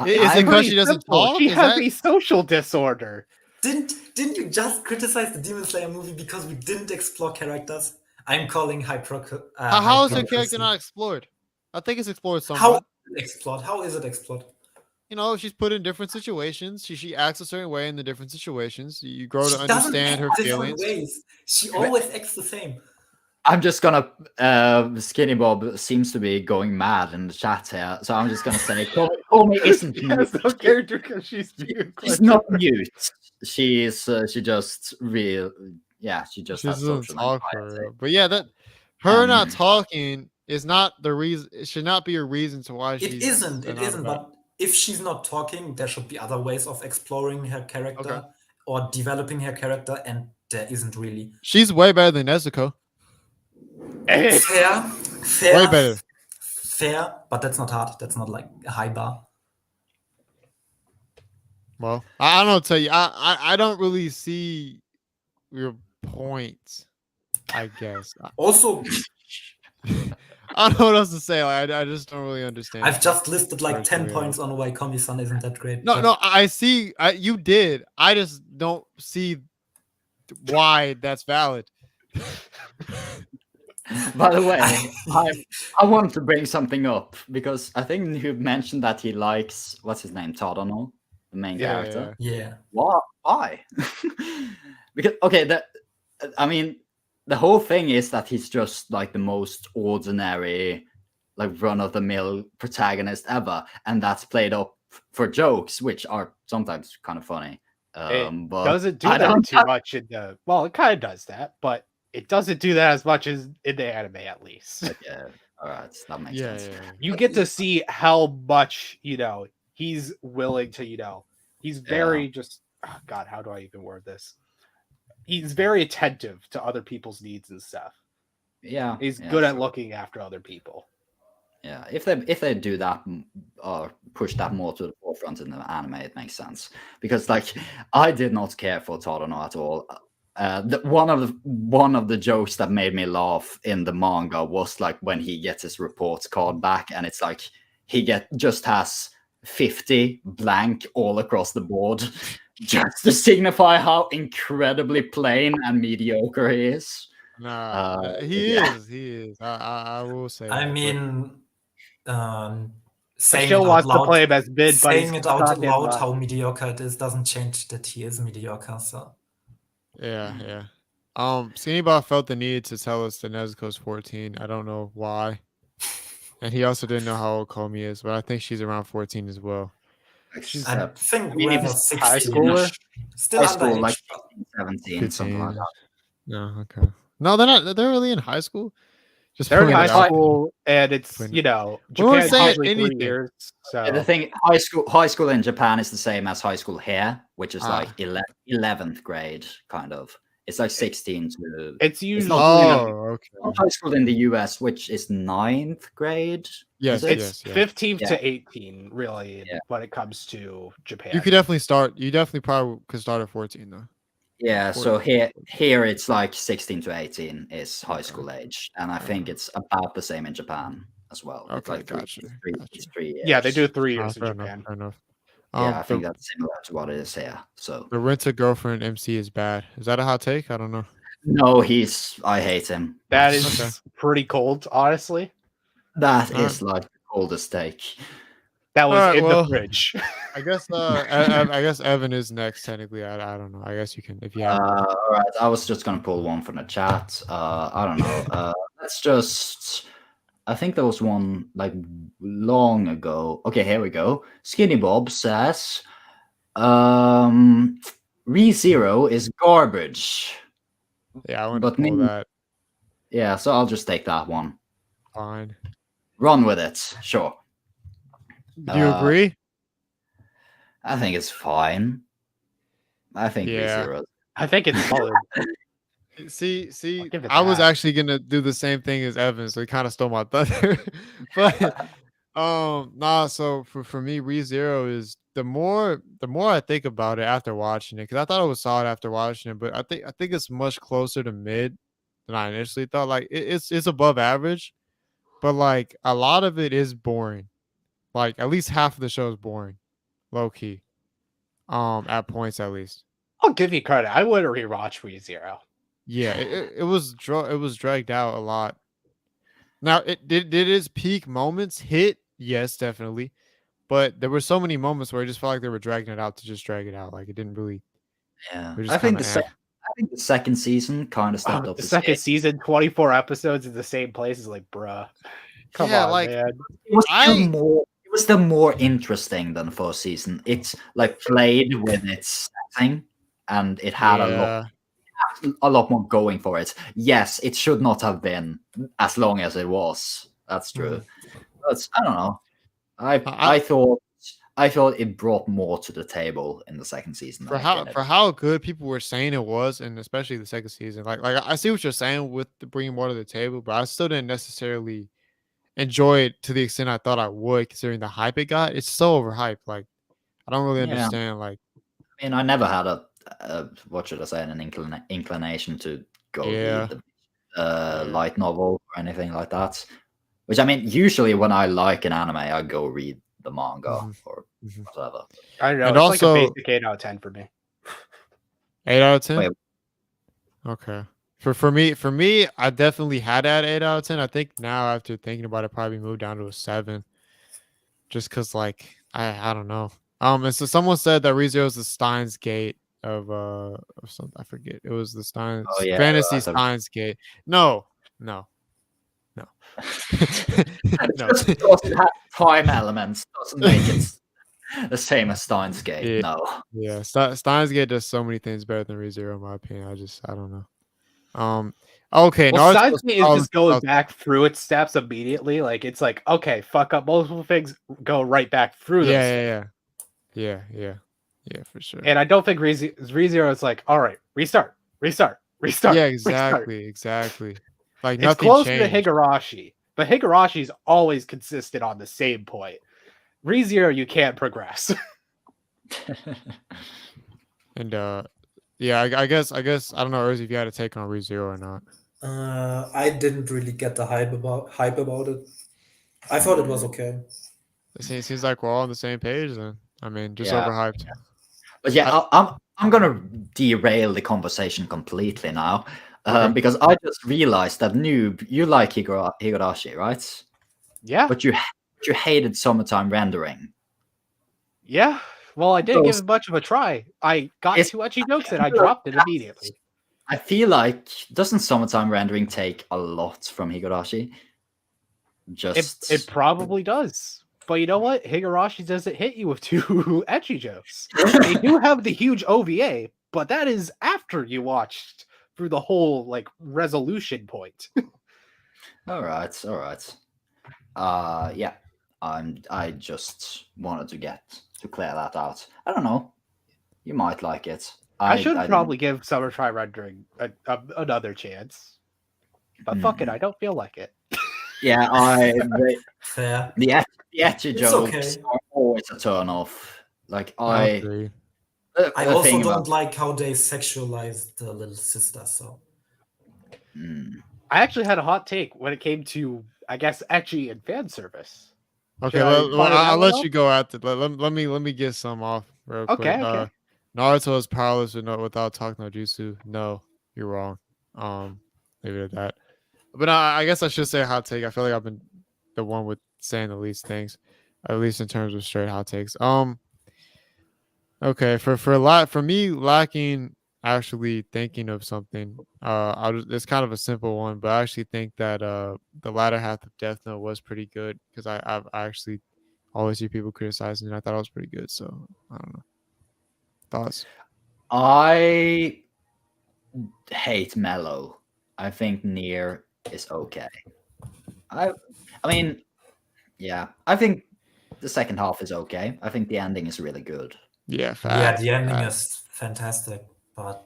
Is it I'm- because she doesn't Simple. talk? She Is has that- a social disorder. Didn't you just criticize the Demon Slayer movie because we didn't explore characters? I'm calling How is her hypocrisy. character not explored? I think it's explored How somewhat. is it explored? How is it explored? You know, she's put in different situations. She acts a certain way in the different situations. You grow She to doesn't understand act her different feelings. ways. She always acts the same. I'm just gonna. Skinny Bob seems to be going mad in the chat here, so I'm just gonna say, Komi isn't She has mute. no character because she's mute. She's not mute. She's she just real. Yeah, she just She has doesn't social talk anxiety. for real. But yeah, that her not Um, talking is not the reason. It should not be a reason to why It she's. isn't. It not isn't. about- But if she's not talking, there should be other ways of exploring her character Okay. or developing her character, and there isn't really. She's way better than Nezuko. Fair, Way better. fair, but that's not hard. That's not like a high bar. Well, I don't know what to tell you. I don't really see your point. I guess. Also, I don't know what else to say. Like, I just don't really understand. I've just listed like Right, 10 yeah. points on why Komi-san isn't that great. No, but no, I see. You did. I just don't see why that's valid. By the way, I wanted to bring something up because I think Noob mentioned that he likes what's his name, Tadano, the main Yeah, character. Yeah. Why? Because I mean, the whole thing is that he's just like the most ordinary, like run-of-the-mill protagonist ever, and that's played up for jokes, which are sometimes kind of funny. It But doesn't do I that don't too much in the. Well, it kind of does that, but it doesn't do that as much as in the anime, at least. Yeah, all right, that makes Yeah, sense. yeah. You get to see how much he's willing to. He's very just. Oh God, how do I even word this? He's very attentive to other people's needs and stuff. Yeah, He's yeah, good at sure. looking after other people. Yeah, if they do that or push that more to the forefront in the anime, it makes sense. Because like I did not care for Tadano at all. One of the jokes that made me laugh in the manga was like when he gets his reports card back, and it's like he just has 50 blank all across the board, just to signify how incredibly plain and mediocre he is. Nah, he yeah. is. He is. I will say. I that, but- mean, I saying still it out wants to loud, play him as mid, but saying he's it out goddamn loud not. how mediocre it is doesn't change that he is mediocre. So yeah, yeah. Skinny Bob felt the need to tell us that Nezuko's 14. I don't know why. And he also didn't know how old Komi is, but I think she's around 14 as well. She's I think I mean, if whoever's it's high 16 schooler, still high school, underage. like 17, something like 15. that. No, okay. No, they're not. They're really in high school. Just they're in putting high it out. school, and it's When- Japan's saying usually 3 anything. years. So The thing, high school in Japan is the same as high school here, which is like 11th grade, kind of. It's like 16 to. it's usually not- Oh, okay. High school in the US, which is 9th grade. Yes, Is it? it's yes. 15th Yeah. to 18, really, Yeah. when it comes to Japan. You could definitely start. You definitely probably could start at 14 though. Yeah, so here it's like 16 to 18 is high school age, and I think it's about the same in Japan as well. It's Okay, like three, gotcha. it's 3 years. Yeah, they do 3 years in Fair enough. Japan. Fair enough. Yeah, I think the, that's similar to what it is here. So the Rent-A-Girlfriend MC is bad. Is that a hot take? I don't know. no, I hate him. That is Okay. pretty cold, honestly. That Alright. is like the coldest take. That was Alright, in well, the fridge. I guess I guess Evan is next technically. I don't know. I guess you can if you have. All right, I was just gonna pull one from the chat. I don't know. Let's just. I think there was one like long ago. Okay, here we go. Skinny Bob says, "ReZero is garbage." Yeah, I want but to pull me- that. Yeah, so I'll just take that one. Fine. Run with it. Sure. Do you agree? I think it's fine. I think Yeah. ReZero. I think it's solid. See, give it I was that. actually gonna do the same thing as Evan, so he kind of stole my thunder. But nah, so for me, ReZero is the more I think about it after watching it, because I thought it was solid after watching it, but I think it's much closer to mid than I initially thought. Like it's above average, but like a lot of it is boring. Like at least half of the show is boring, low key. At points at least. I'll give you credit. I would rewatch ReZero. Yeah, it was it was dragged out a lot. Now, it did its peak moments hit? Yes, definitely. But there were so many moments where I just felt like they were dragging it out to just drag it out. Like it didn't really. Yeah, It was I think just kinda, I think the second season kind of stepped up The its second game. season, 24 episodes in the same place is like, bruh. Come Yeah, on, like, man. It was still more interesting than the first season. It's like played with its setting, and it had yeah. a lot more going for it. Yes, it should not have been as long as it was. That's true. But I don't know. I thought it brought more to the table in the second season. For how good people were saying it was, and especially the second season. Like I see what you're saying with the bringing more to the table, but I still didn't necessarily enjoy it to the extent I thought I would, considering the hype it got. It's so overhyped. Like I don't really understand. Like, I mean, I never had a what should I say, an inclination to go yeah. read the light novel or anything like that. Which, I mean, usually when I like an anime, I go read the manga or whatever. I don't know. And it's also, like a basic 8 out of 10 for me. 8 out of 10? Wait. Okay. For me, I definitely had that 8 out of 10. I think now after thinking about it, probably moved down to a 7. Just because, like, I don't know. And so someone said that ReZero is the Steins Gate of something. I forget. It was the Steins Fantasy Steins Gate. No. No. No. It has time elements. Doesn't make it the same as Steins Gate. Yeah. No. Yeah. Steins Gate does so many things better than ReZero, in my opinion. I don't know. Okay. Well, Naruto Steins Gate just goes back through its steps immediately. Like it's like, okay, fuck up multiple things, go right back through those. Yeah, for sure. And I don't think ReZero is like, all right, restart. Yeah, exactly. Like It's nothing closer changed. to Higurashi, but Higurashi's always consistent on the same point. ReZero, you can't progress. And yeah, I guess I don't know, Erzy, if you had a take on ReZero or not. I didn't really get the hype about it. I thought it was okay. It seems like we're all on the same page then. I mean, just Yeah. overhyped. But yeah, I'm gonna derail the conversation completely now. Because I just realized that Noob, you like Higurashi, right? Yeah. But you hated summertime rendering. Yeah. Well, I didn't give it much of a try. I got two ecchi jokes and I dropped it immediately. I feel like, doesn't summertime rendering take a lot from Higurashi? It probably does. But you know what? Higurashi doesn't hit you with two ecchi jokes. They do have the huge OVA, but that is after you watched through the whole like resolution point. All right. Yeah. I just wanted to clear that out. I don't know. You might like it. I should probably give Summertime Rendering another chance. But fuck it, I don't feel like it. Yeah, Fair. The ecchi jokes okay. are always a turn off. Like I agree. I also don't like how they sexualize the little sister. So I actually had a hot take when it came to, I guess, ecchi and fan service. Okay, I'll let you go after. Let me get some off real quick. Okay. Naruto is powerless without talking no jutsu. No, you're wrong. Leave it at that. But I guess I should say hot take. I feel like I've been the one with saying the least things, at least in terms of straight hot takes. Okay, for me lacking actually thinking of something. It's kind of a simple one, but I actually think that the latter half of Death Note was pretty good because I actually always hear people criticizing it. I thought it was pretty good, so I don't know. Thoughts? I hate Mellow. I think Nier is okay. I mean, yeah, I think the second half is okay. I think the ending is really good. Yeah, the ending is fantastic, but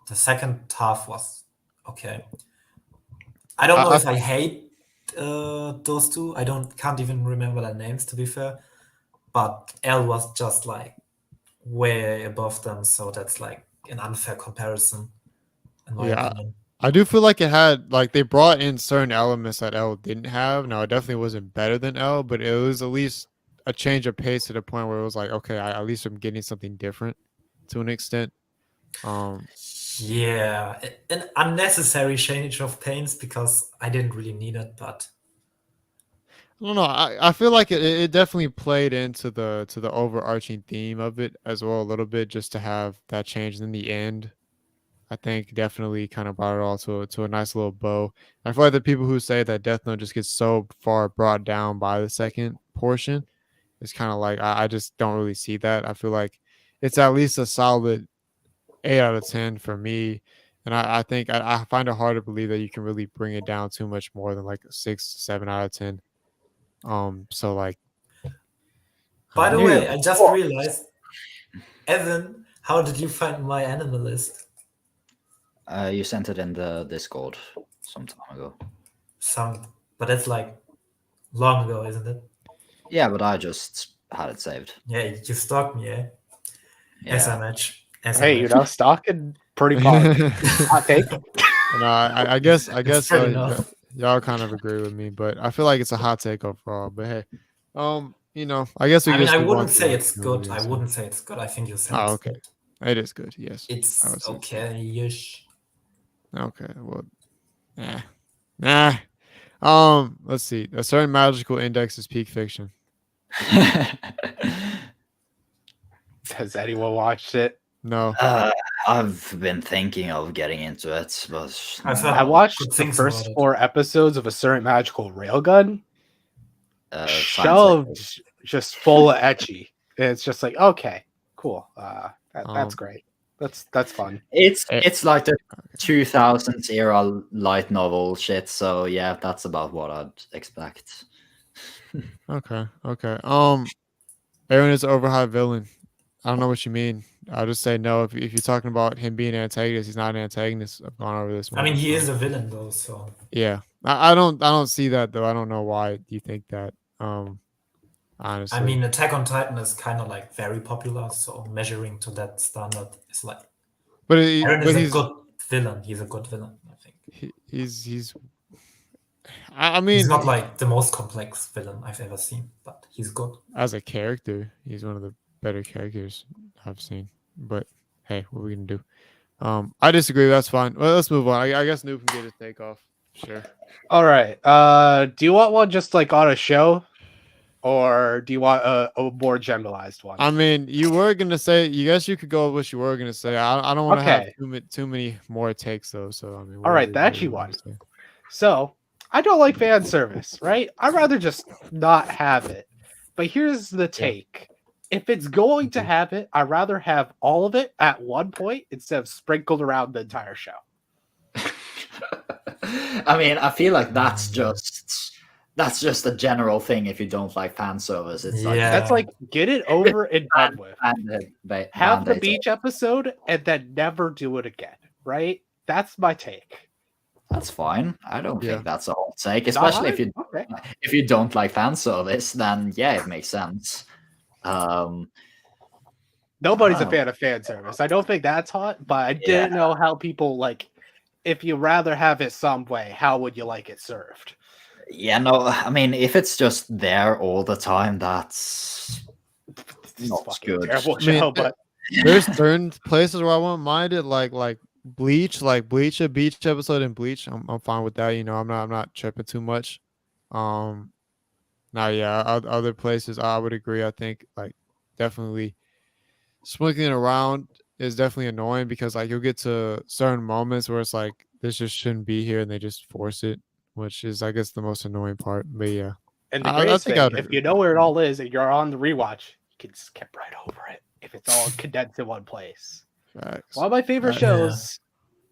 the second half was okay. I don't know if I hate those two. Can't even remember their names, to be fair. but L was just like way above them, so that's like an unfair comparison, in my Yeah, opinion. I do feel like it had like they brought in certain elements that L didn't have. Now it definitely wasn't better than L, but it was at least a change of pace to the point where it was like, okay, at least I'm getting something different to an extent. Yeah, an unnecessary change of pains because I didn't really need it, but I don't know. I feel like it definitely played into the overarching theme of it as well a little bit, just to have that change in the end. I think definitely kind of brought it all to a nice little bow. I feel like the people who say that Death Note just gets so far brought down by the second portion, it's kind of like I just don't really see that. I feel like it's at least a solid 8 out of 10 for me. And I think I find it hard to believe that you can really bring it down too much more than like a 6 to 7 out of 10. So like, by the New way, York. I just realized, Evan, how did you find my anime list? You sent it in the Discord some time ago. But that's like long ago, isn't it? Yeah, but I just had it saved. Yeah, you stalked me, eh? Yeah. SMH. Hey, you know, stalking pretty fun. Hot take. no, I guess It's fair enough. y'all kind of agree with me, but I feel like it's a hot take overall. But hey, I guess we I mean, just I move on wouldn't to say the it's movie good. I and wouldn't stuff. say it's good. I think you said Oh, it's okay. good. It is good. Yes, I would It's say it's good. okay-ish. Okay, well, nah. Let's see. A certain magical index is peak fiction. Has anyone watched it? No. I've been thinking of getting into it, but I've heard I watched good the things first about it. 4 episodes of A Certain Magical Railgun. science Shoved fiction. just full of etchy. And it's just like, okay, cool. That's great. That's fun. It's like the 2000s era light novel shit. So yeah, that's about what I'd expect. Okay. Aaron is an overhyped villain. I don't know what you mean. I'll just say no. If you're talking about him being an antagonist, he's not an antagonist. I've gone over this. I mean, he multiple is times. a villain though, so Yeah. I don't see that though. I don't know why you think that. Honestly. I mean, Attack on Titan is kind of like very popular, so measuring to that standard is like. but Eren is a he's good villain. He's a good villain, I think. he's. I mean, He's not like the most complex villain I've ever seen, but he's good. as a character, he's one of the better characters I've seen. But hey, what are we gonna do? I disagree. That's fine. Well, let's move on. I guess Noob can get his take off. Sure. All right. Do you want one just like on a show? Or do you want a more generalized one? I mean, you were gonna say. You guess you could go with what you were gonna say. I don't want to have too many more takes though. So I mean, all right, that's you one. So I don't like fan service, right? I'd rather just not have it. But here's the take: if it's going to have it, I'd rather have all of it at one point instead of sprinkled around the entire show. I mean, I feel like that's just a general thing. If you don't like fan service, it's like that's like get it over and done with. Have the beach episode and then never do it again, right? That's my take. That's fine. I don't think that's a hot take, especially if you don't like fan service. Then yeah, it makes sense. Nobody's a fan of fan service. I don't think that's hot, but I didn't know how people like. If you rather have it some way, how would you like it served? Yeah, no, I mean, if it's just there all the time, that's not good. Terrible show, but there's certain places where I won't mind it, like Bleach, a beach episode in Bleach. I'm fine with that. I'm not tripping too much. Now, yeah, other places I would agree. I think like definitely sprinkling around is definitely annoying because like you'll get to certain moments where it's like this just shouldn't be here and they just force it, which is I guess the most annoying part. But yeah, and the greatest thing, if you know where it all is and you're on the rewatch, you can skip right over it if it's all condensed in one place. Facts. One of my favorite shows.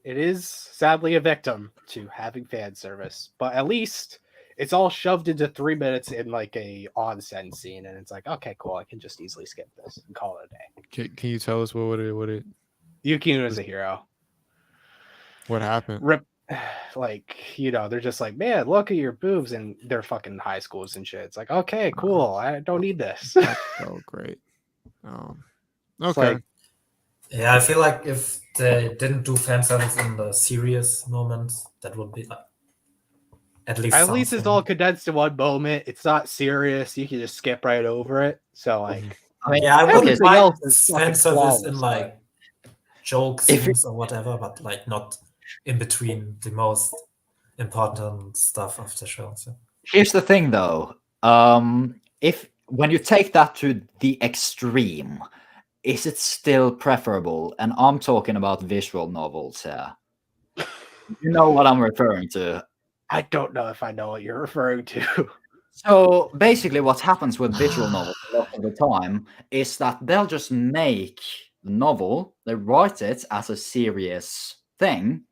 It is sadly a victim to having fan service, but at least it's all shoved into 3 minutes in like a onsen scene, and it's like, okay, cool, I can just easily skip this and call it a day. Can you tell us what it? Yukino is a hero. What happened? like, they're just like, man, look at your boobs, and they're fucking high schools and shit. It's like, okay, cool. I don't need this. Oh, great. It's Okay. like, Yeah, I feel like if they didn't do fan service in the serious moments, that would be like, at least at least it's something. all condensed in one moment. It's not serious. You can just skip right over it. So like, I mean, Yeah, I okay, wouldn't so mind is fan fucking service flawless, in but- like joke If you- scenes or whatever, but like not in between the most important stuff of the show. So here's the thing, though. If when you take that to the extreme, is it still preferable? And I'm talking about visual novels here. You know what I'm referring to. I don't know if I know what you're referring to. So basically, what happens with visual novels a lot of the time is that they'll just make the novel, they write it as a serious thing,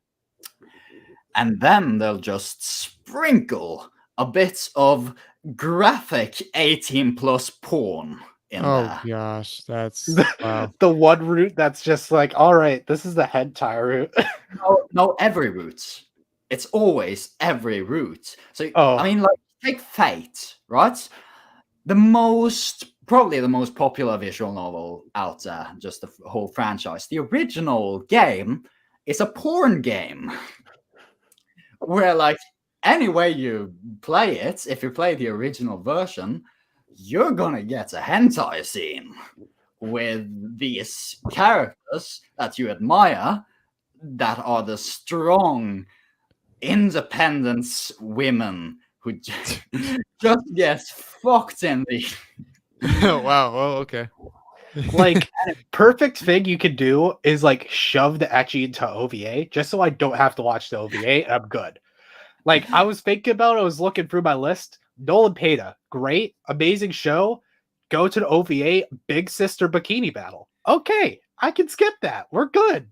and then they'll just sprinkle a bit of graphic 18 plus porn in Oh there. gosh, that's wow. The one route that's just like, all right, this is the hentai route. No, every route. It's always every route. So Oh. I mean, like, take Fate, right? Probably the most popular visual novel out there, just the whole franchise. The original game is a porn game where, like, any way you play it, if you play the original version, you're gonna get a hentai scene with these characters that you admire that are the strong independent women who just get fucked in the Wow. Oh, okay. Like, perfect thing you could do is like shove the ecchi into OVA just so I don't have to watch the OVA. And I'm good. Like, I was looking through my list. Nolan Peta, great, amazing show. Go to the OVA, Big Sister Bikini Battle. Okay, I can skip that. We're good.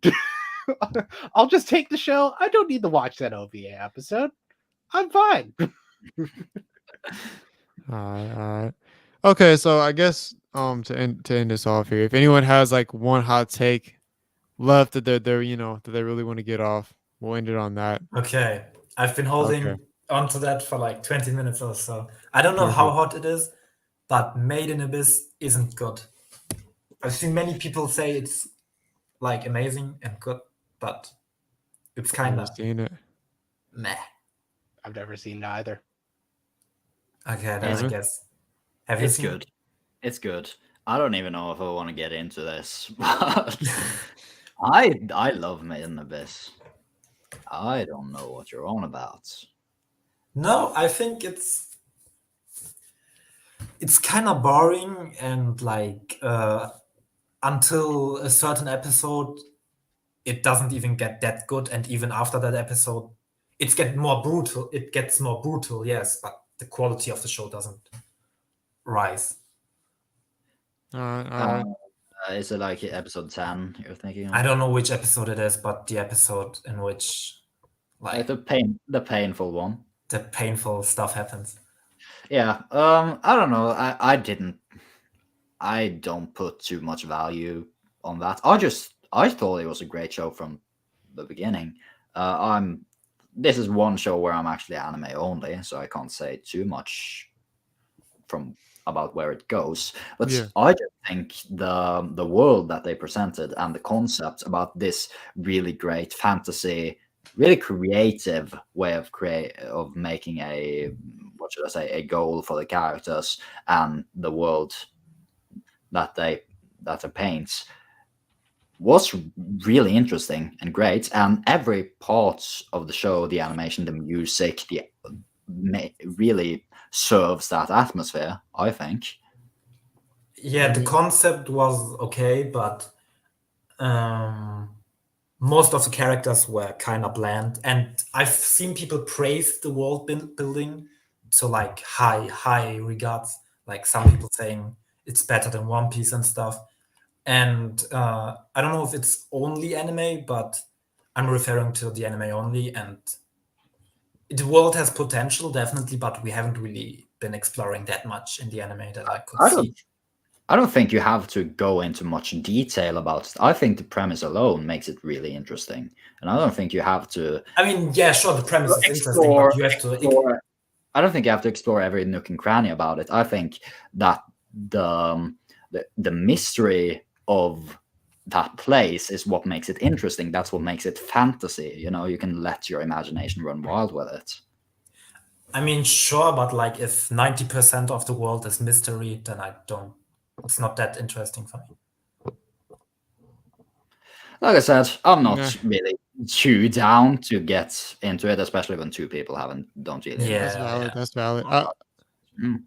I'll just take the show. I don't need to watch that OVA episode. I'm fine. All right. Okay, so I guess to end this off here, if anyone has like one hot take left that they're that they really want to get off, we'll end it on that. okay, I've been holding Okay. onto that for like 20 minutes or so. I don't know how hot it is, but Made in Abyss isn't good. I've seen many people say it's like amazing and good, but it's kind Never of seen it. meh. I've never seen neither. Okay, then I Evan? guess. Have you It's seen? good. It's good. I don't even know if I want to get into this, but I love Made in Abyss. I don't know what you're on about. No, I think it's kind of boring and like until a certain episode, it doesn't even get that good, and even after that episode, it gets more brutal. It gets more brutal, yes, but the quality of the show doesn't rise. All right. Is it like episode 10 you're thinking of? I don't know which episode it is, but the episode in which Like like the painful one. the painful stuff happens. Yeah. I don't know. I don't put too much value on that. I thought it was a great show from the beginning. This is one show where I'm actually anime only, so I can't say too much about where it goes. But Yeah. I just think the world that they presented and the concept about this really great fantasy, really creative way of making a, what should I say, a goal for the characters and the world that they paint was really interesting and great. And every part of the show, the animation, the music, really serves that atmosphere, I think. Yeah, the concept was okay, but most of the characters were kind of bland. And I've seen people praise the world building to like high regards. Like some people saying it's better than One Piece and stuff. And I don't know if it's only anime, but I'm referring to the anime only. And the world has potential, definitely, but we haven't really been exploring that much in the anime that I could see. I don't think you have to go into much detail about it. I think the premise alone makes it really interesting, and I don't think you have to. I mean, yeah, sure, the premise is interesting, but you have to. explore. I don't think you have to explore every nook and cranny about it. I think that the mystery of that place is what makes it interesting. That's what makes it fantasy. You know, you can let your imagination run wild with it. I mean, sure, but like if 90% of the world is mystery, then I don't. It's not that interesting for me. Like I said, I'm not Yeah. really too down to get into it, especially when two people don't really. Yeah. That's valid. That's valid. Mm.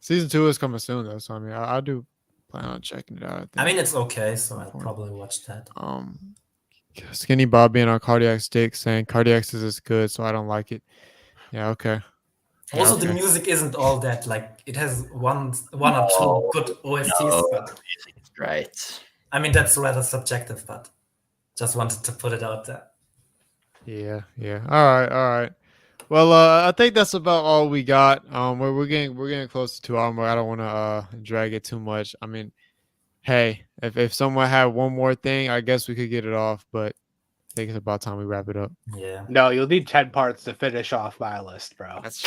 Season 2 is coming soon though, so I mean, I do plan on checking it out. I mean, it's okay, so I'll probably watch that. Skinny Bob being on Cardiac Stick saying Cardiac Stick is good, so I don't like it. Yeah, okay. Yeah, Also, okay. the music isn't all that. Like, it has one or two good OSTs, but It's great. I mean, that's rather subjective, but just wanted to put it out there. Yeah. All right. Well, I think that's about all we got. We're getting close to 2 hours. I don't want to drag it too much. I mean, hey, if someone had one more thing, I guess we could get it off. But I think it's about time we wrap it up. Yeah. No, you'll need 10 parts to finish off my list, bro. That's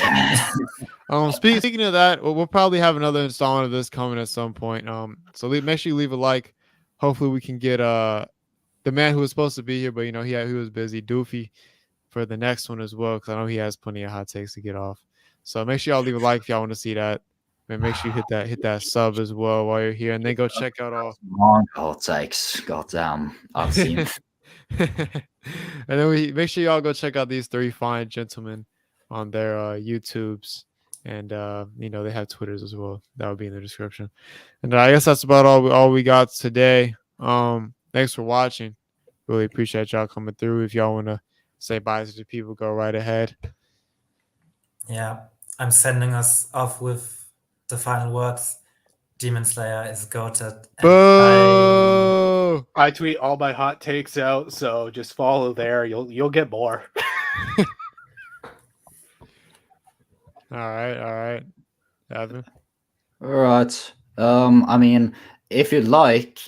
speaking of that, we'll probably have another installment of this coming at some point. So make sure you leave a like. Hopefully, we can get the man who was supposed to be here, but he was busy, Doofy, for the next one as well, because I know he has plenty of hot takes to get off. So make sure y'all leave a like if y'all want to see that, and make sure you hit that sub as well while you're here, and then go check out all. Hot takes, goddamn! I've seen. And then we make sure y'all go check out these 3 fine gentlemen on their YouTubes, and they have Twitters as well. That would be in the description. And I guess that's about all we got today. Thanks for watching. Really appreciate y'all coming through. If y'all want to say bye to the people, go right ahead. Yeah, I'm sending us off with the final words. Demon Slayer is goated. Boo! I tweet all my hot takes out, so just follow there. You'll get more. All right. Evan? All right. I mean, if you like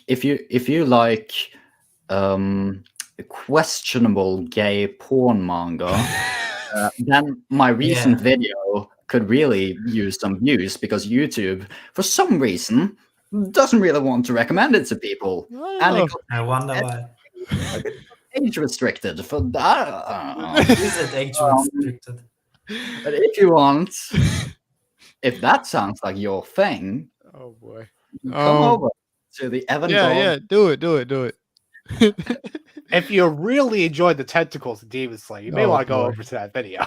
questionable gay porn manga, then my recent video could really use some views, because YouTube, for some reason, doesn't really want to recommend it to people. And it got I wonder why. age restricted for that. Is it age restricted? But if you want, if that sounds like your thing, Oh boy. come over to the Evangaard. Yeah, do it. If you really enjoyed the tentacles of Demon Slayer, you may want to go over to that video.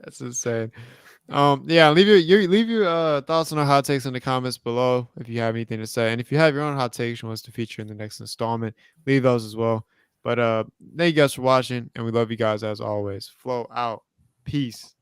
That's insane. Leave your thoughts on our hot takes in the comments below if you have anything to say, and if you have your own hot takes you want us to feature in the next installment, leave those as well. But thank you guys for watching, and we love you guys as always. Flow out. Peace.